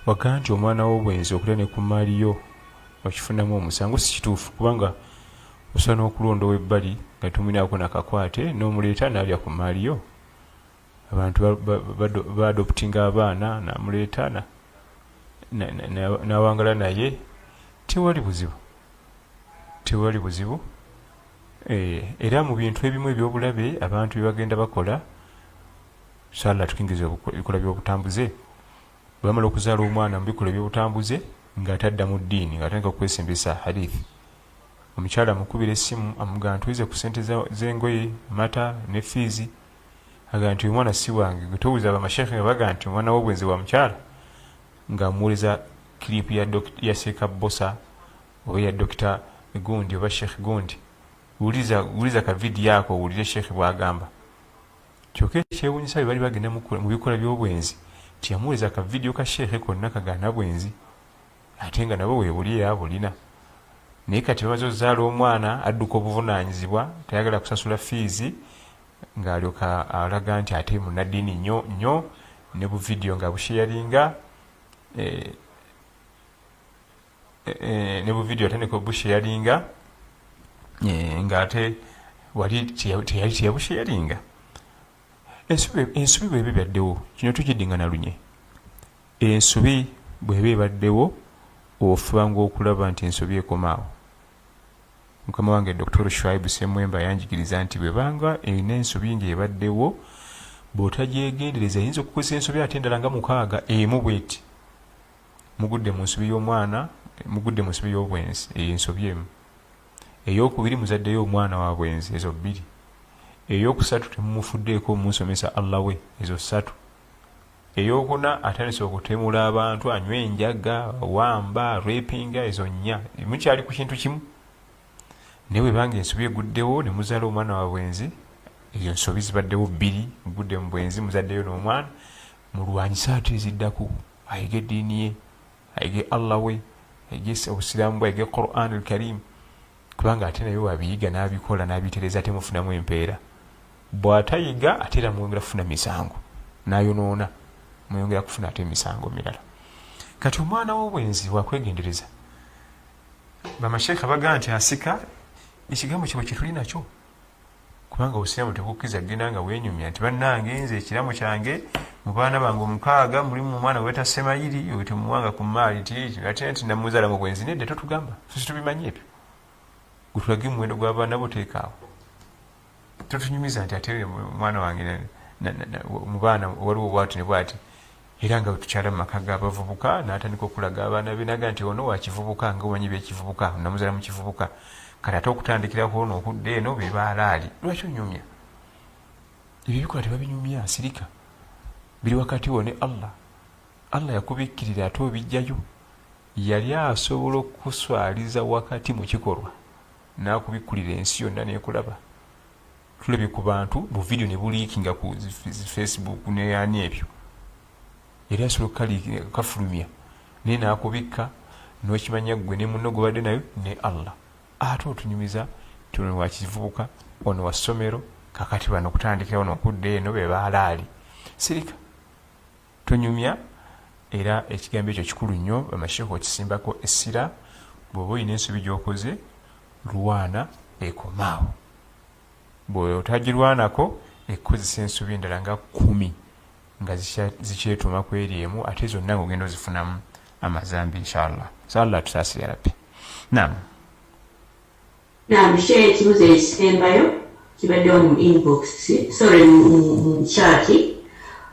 wagaa nti omwana w'obwenzi okulya ne ku maali yo okifunamu omusango si kituufu kubanga osobola n'okulonda ow'ebbali nga tomunaako nakakwate n'omuleeta n'alya ku maali yo abantu baadoputinga abaana namuleeta n'awangala naye tewali buzibu era mu bintu ebimu ebyobulabe abantu byebagenda bakola sala tukingiza ebikola by'obutambuze bamala okuzaala omwana mu bikola by'obutambuze ng'atadda mu ddiini ng'atandika okwesembesa hadithi omukyala amukubira essimu amugamba ntuwize ku ssente z'engoye mata ne fiizi agamba nti omwana si wange gwe towuliza abamashekhe nga bagamba nti omwana w'obwenzi wa mukyala ng'amuwuliriza kiripu ya Seeka Bosa oba ya Dokita Gundi oba Sheikh Gundi wuliza ka vidiyo ako owulire Sheikh bw'agamba kyokka ekyewuunyisa bwe bali bagenda mu bikola by'obwenzi tiyamuwuliriza ka vidiyo ka Sheikh konna kagaana bwenzi ate nga nabo weebuli yaabulina naye kati bamaze okuzaala omwana adduka obuvunaanyizibwa tayagala kusasula fiizi ng'alyoka alaga nti ate munnaddiini nnyo ne bu vidiyo nga busheyaringa ne bu vidiyo atandika obusheyaringa ng'ate wali teyali teyabusheyaringa ensobi bw'eba ebaddewo kino tukiddinga na lunye ensobi bw'eba ebaddewo ofuba ng'okulaba nti ensobi ekomaawo mukama wange Dr. Shuaibu Ssemwemba yanjigiriza nti bwebanga erina ensobi ng'ebaddewo bw'otagyegendereza eyinza okukozesa ensobi ate endala nga 6 emu bweti mugudde mu nsobi y'omwana mugudde mu nsobi y'obwenzi ensobi emu ey'okubiri muzaddeyo omwana wa bwenzi ezo 2 ey'okusatu temumufuddeeko mumusomesa Allah we ezo 3 ey'okuna atandise okutemula abantu anywa enjaga wamba rapinga ezo 4 mukyali ku kintu kimu naye bwebanga ensobi eguddewo ne muzaala omwana wa bwenzi ezo ensobi zibaddewo 2 mugudde mu bwenzi muzaddeyo n'omwana mulwanyisa ate eziddako ayige eddiini ye ayige Allah we ayige obusiraamu bwe ayige Quran al-Karim kubanga ate naye wabiyiga n'abikola n'abitereza temufunamu empeera bw'atayiga ate era mwongera kufuna misango n'ayonoona mwongera kufuna ate emisango mirala kati omwana w'obwenzi wakwegendereza bamasheekha bagamba nti asika ekigambo kibwe kyetuli nakyo kubanga obusiraamu tekukkiriza genda nga wenyumya nti bannange nze ekiramu kyange mu baana bange 6 mulimu omwana weta Semayiri oyo temuwanga ku maali ti ate nti namuzaala mu bwenzi nedda totugamba sisi tubimanyi ebyo gutulage muwendo gw'abaana bo teekaawo totunyumiza nti ate omwana wange mu baana waliwo bwati ne bwati era nga tukyala mu maka g'abavubuka n'atandika okulaga abaana be naga nti ono wakivubuka nga omanyi byekivubuka namuzaala mu kivubuka kati ate okutandikirako n'okudda eno be baalaali lwaki onyumya ebyo bikola tebabinyumya sirika biri wakati wo ne Allah yakubikkirira ate obijjayo yali asobola okuswaliza wakati mu kikolwa n'akubikkulira ensi yonna n'ekulaba tulabye ku bantu mu vidiyo ne buliikinga ku Facebook n'eyani ebyo yali asobola kafulumya naye n'akubikka n'okimanya ggwe ne munno gwe badde nayo ne Allah ate otunyumiza tuno wakivubuka ono wa ssomero kakati bano okutandikirawo n'okudda eno be baalaali sirika tonyumya era ekigambo ekyo kikulu nnyo amasheekha okisimbako essira bw'oba olina ensobi gy'okoze lwana ekomaawo bw'oyo otagirwanako ekkozesa ensobi endala nga 10 nga zikyetuma ku eri emu ate zonna ng'ogenda ozifunamu amazambi inshallah Allah tusaasire rabbi naam share ekibuzo ekisembayo kibaddewo mu inbox mu chat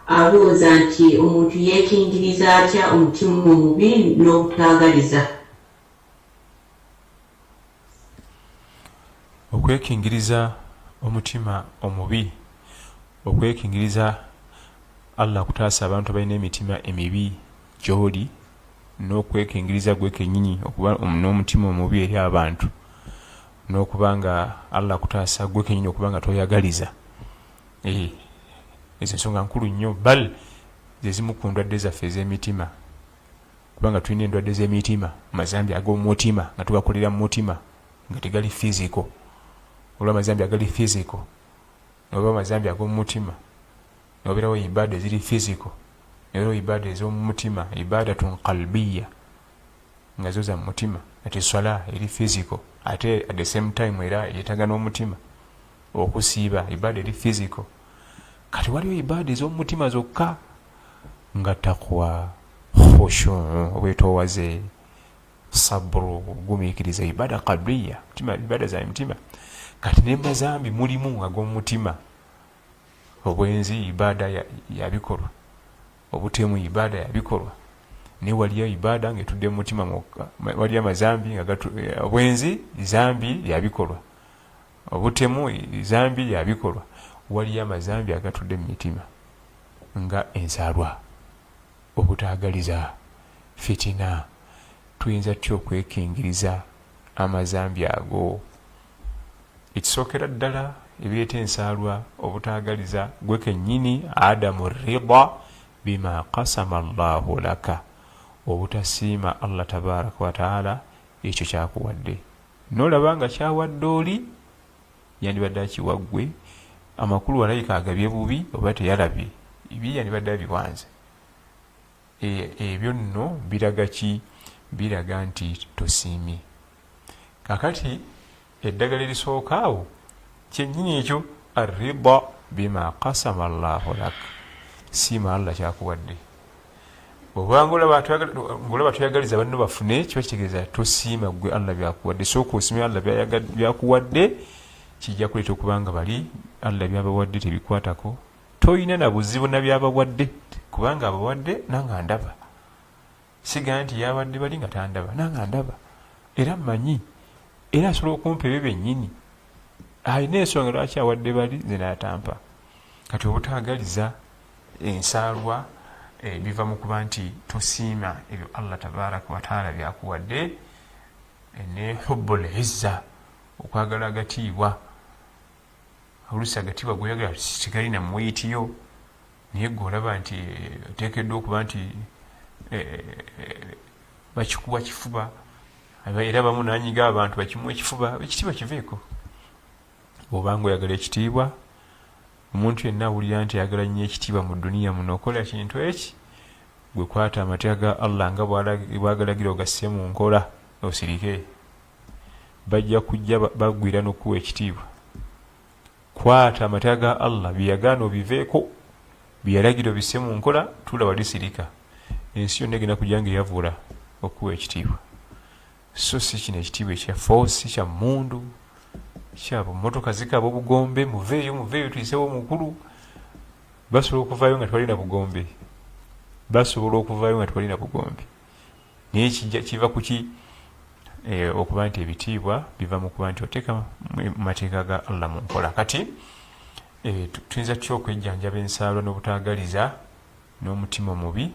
abuuza nti omuntu yeekingiriza atya omutima omubi n'obutaagaliza okwekingiriza omutima omubi okwekingiriza Allah kutaasa abantu balina emitima emibi gy'oli n'okwekingiriza gwe kennyini okuba n'omutima omubi eri abantu n'okubanga Allah kutaasa gwe kennyini okubanga toyagaliza ezo ensonga nkulu nnyo bal ze zimu ku ndwadde zaffe ez'emitima kubanga tulina endwadde z'emitima amazambi ag'omutima nga tugakolera mu mutima nga tegali physical olwa amazambi agali physical oba amazambi ag'omu mutima nobeerawo ibada eziri physical nobeerawo ibada ez'omu mutima ibadatun qalbiya nga zo za mu mutima ati swala eri physical ate at the same time era yetaga n'omutima okusiiba ibada eri physical kati waliwo ibada ez'omu mutima zokka nga takwa khushu obwetoowaze sabru gumiikiriza ibada qalbiya ibada za mutima kati n'emazambi mulimu ag'omu mutima obwenzi ibada yabikolwa obutemu ibada yabikolwa ne waliyo ibada ng'etudde mu mutima mwokka waliyo amazambi obwenzi zambi yabikolwa obutemu zambi yabikolwa waliyo amazambi agatudde mu mitima nga ensaalwa obutaagaliza fitina tuyinza tutya okwekingiriza amazambi ago ekisookera ddala ebireeta ensaalwa obutaagaliza gwe kennyini adamu rida bima qasama Allahu laka obutasiima Allah tabaraka wa taala ekyo kyakuwadde n'olaba nga kyawadde oli yandibadde akiwaggwe amakulu walayika agabye bubi oba teyalabye ibi yandibadde abiwanze ebyo nno biraga ki biraga nti tosiimye kakati eddagala erisooka awo kyennyini ekyo arrida bima qasama Allahu lak siima Allah kyakuwadde obanga olaba toyagaliza banno bafune kiba kitegeeza tosiima gwe Allah byakuwadde sooka osiime Allah byakuwadde kijja kuleeta okubanga bali Allah byabawadde tebikwatako toyina na buzibu na byabawadde kubanga abawadde nanga ndaba siga nti yawadde bali nga tandaba nanga ndaba era mmanyi era asobola okumpa ebyo bennyini alina ensonga lwaki awadde bali nze n'atampa kati obutaagaliza ensaalwa biva mu kuba nti tosiima ebyo Allah tabaraka wa taala byakuwadde ne hubbul izza okwagala agatiibwa oluusi agatiibwa gweyagala tigali na muyitiyo naye gwe olaba nti oteekeddwa okuba nti bakikuwa kifuba era bamu nanyiga abantu bakimu ekifuba ekitiibwa kiveeko obanga oyagala ekitiibwa omuntu yenna awulira nti ayagala nnyo ekitiibwa mu duniya muno okola kintu eki gwe kwata amateeka ga Allah nga bwagalagira ogasse mu nkola osirike bajja kujja bagwira n'okuwa ekitiibwa kwata amateeka ga Allah byeyagaana obiveeko byeyalagira obisse mu nkola tula wali sirika ensi yonna egenda kujja nga eyavula okuwa ekitiibwa so si kino ekitiibwa ekya force kya mundu kyabo motoka zikaba obugombe muveeyo tuyisewo omukulu basobola okuvaayo nga tewalina bugombe naye kiva kuki okuba nti ebitiibwa biva mu kuba nti oteeka mu mateeka ga Allah mu nkola kati tuyinza tutya okwejjanjaba ensaalwa n'obutaagaliza n'omutima omubi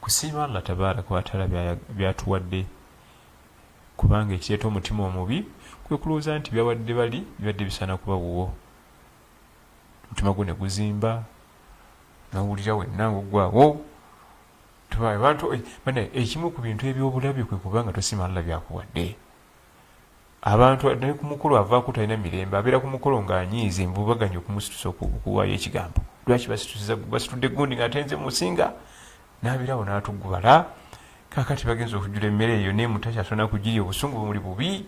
kusiima Allah tabaaraka wa taala byatuwadde kubanga ekireeta omutima omubi kwe kulowooza nti byawadde bali bibadde bisaana kuba wuwo omutima gwo ne guzimba nawulira wenna ngaoggwaawo abantu ekimu ku bintu ebyobulabi kwe kubanga tosiima Allah byakuwadde abantu naye ku mukolo avaako talina mirembe abeera ku mukolo ng'anyiiza envubaganya okumusitusa okuwaayo ekigambo lwaki basitudde gundi nga atenze musinga n'abirawo n'atugubala kakati bagenza okujjula emmere eyo naye mutakyasona kugirya obusungu bumuli bubi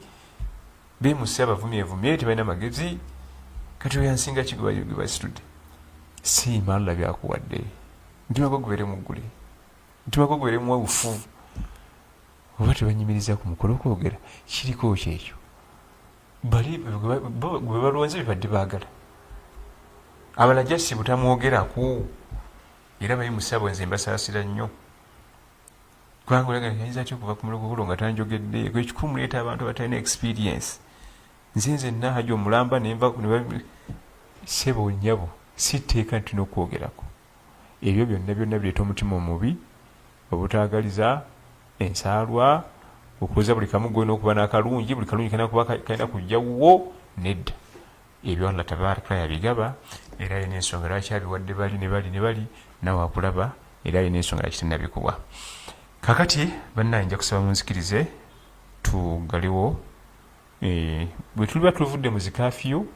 beemusse abavumyevumye tebalina magezi kati oyansinga kigwe basitudde siima Allah byakuwadde mutima gwo gubeere muggule mutima gwo gubeere muwawufu oba tebanyimiriza ku mukolo okwogera kiriko kyekyo bali gwe balonze bibadde baagala abala jasi butamwogerako era bayimusabo nze mbasaasira nnyo kubanga olagayinza ki okuva ku mulogogolo nga tanjogedde ekikumuleeta abantu abatalina experience nze nahaja omulamba nenva sebo nnyabo siteeka nti n'okwogerako ebyo byonna bireeta omutima omubi obutaagaliza ensaalwa okuza buli kamu gwena okuba n'akalungi buli kalungi kalina kujja wuwo nedda ebyo Allah tabaaraka yabigaba era alina ensonga lwaki abiwadde bali ne bali nawe akulaba era alina ensonga lwaki tennabikuwa kakati bannaye nja kusaba munzikirize tugaliwo bwe tuliba tuvudde mu zikafiyu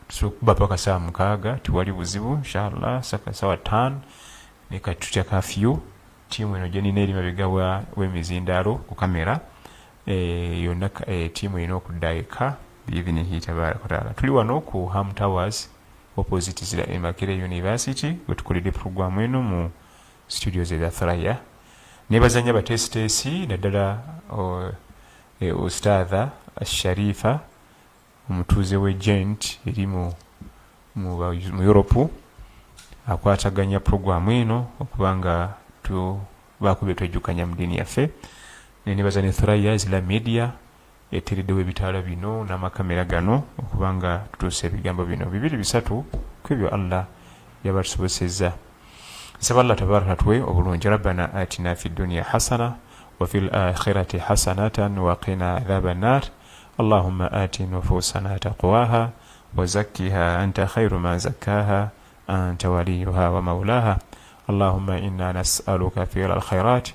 tusobola okuba paka saa 6 tiwali buzibu inshallah sawa 5 ne kati tutya kafiyu tiimu eno gyenina eri mabega w'emizindaalo ku kamera yonna tiimu erina okuddaayika biivinihi tabaaraka wataala tuli wano ku Ham Towers opposite zira Makerere University we tukolera programu eno mu studios eza Thraya nebazanya batesitesi naddala ustadha Sharifa omutuuze w'egent eri mu Europe akwataganya programu eno okubanga bakube twejjukanya mu ddiini yaffe nebaza ne Thraya zila media etereddewo ebitaala bino n'amakamera gano okubanga tutuusa ebigambo bino 2-3 kwebyo Allah yabatusobosezza nsaba Allah tabaaraka tuwe obulungi rabbana atina fi dunya hasana wa fil akhirati hasanatan wa qina adhaban nar allahumma ati nufusana taqwaha wa zakkiha anta khairu man zakkaha anta waliyuha wa maulaha اللهم إنا نسألك فعل الخيرات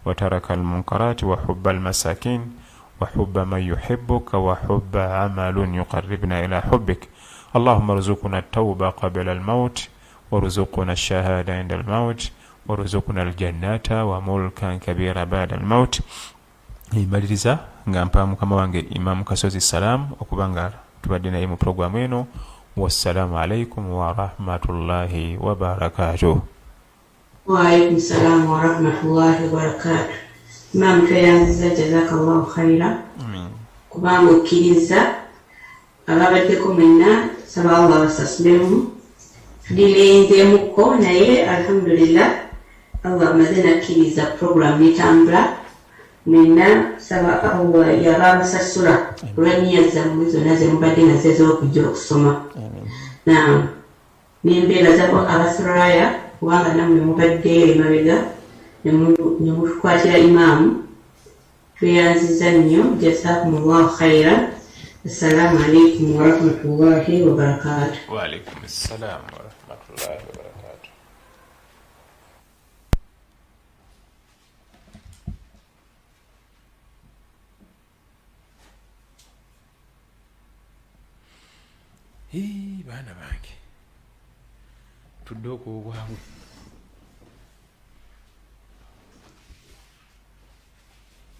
وترك المنكرات وحب المساكين وحب من يحبك وحب عمل يقربنا إلى حبك اللهم ارزقنا التوبة قبل الموت وارزقنا الشهادة عند الموت وارزقنا الجنة وملكا كبيرا بعد الموت imaliriza nga mpa mukama wange Imam Kasozi salam okubanga tubadde naye mu programu eno wassalamu alaikum wa rahmatullahi wa barakatuh. وعليكم السلام ورحمة الله وبركاته. Imam tweyanziza jazakallahu khaira kubanga okkiriza ababaddeko mwenna saba Allah basasulemu tulirenzeemuko naye alhamdulillah Allah amaze nakkiriza programu etambula mwenna saba Allah yababasasula olw'enniya zammwe zonna ze mubadde nazo ez'okujja okusoma n'embeera zabo abasiraya kubanga namwe mubadde emabega ne mutukwatira imaamu tweyanziza nnyo jazakumullahu khaira. Assalamu alaikum warahmatullahi wabarakatuh. Wa alaikum assalam warahmatullahi wabarakatuh. Baana bange tudde okubwamu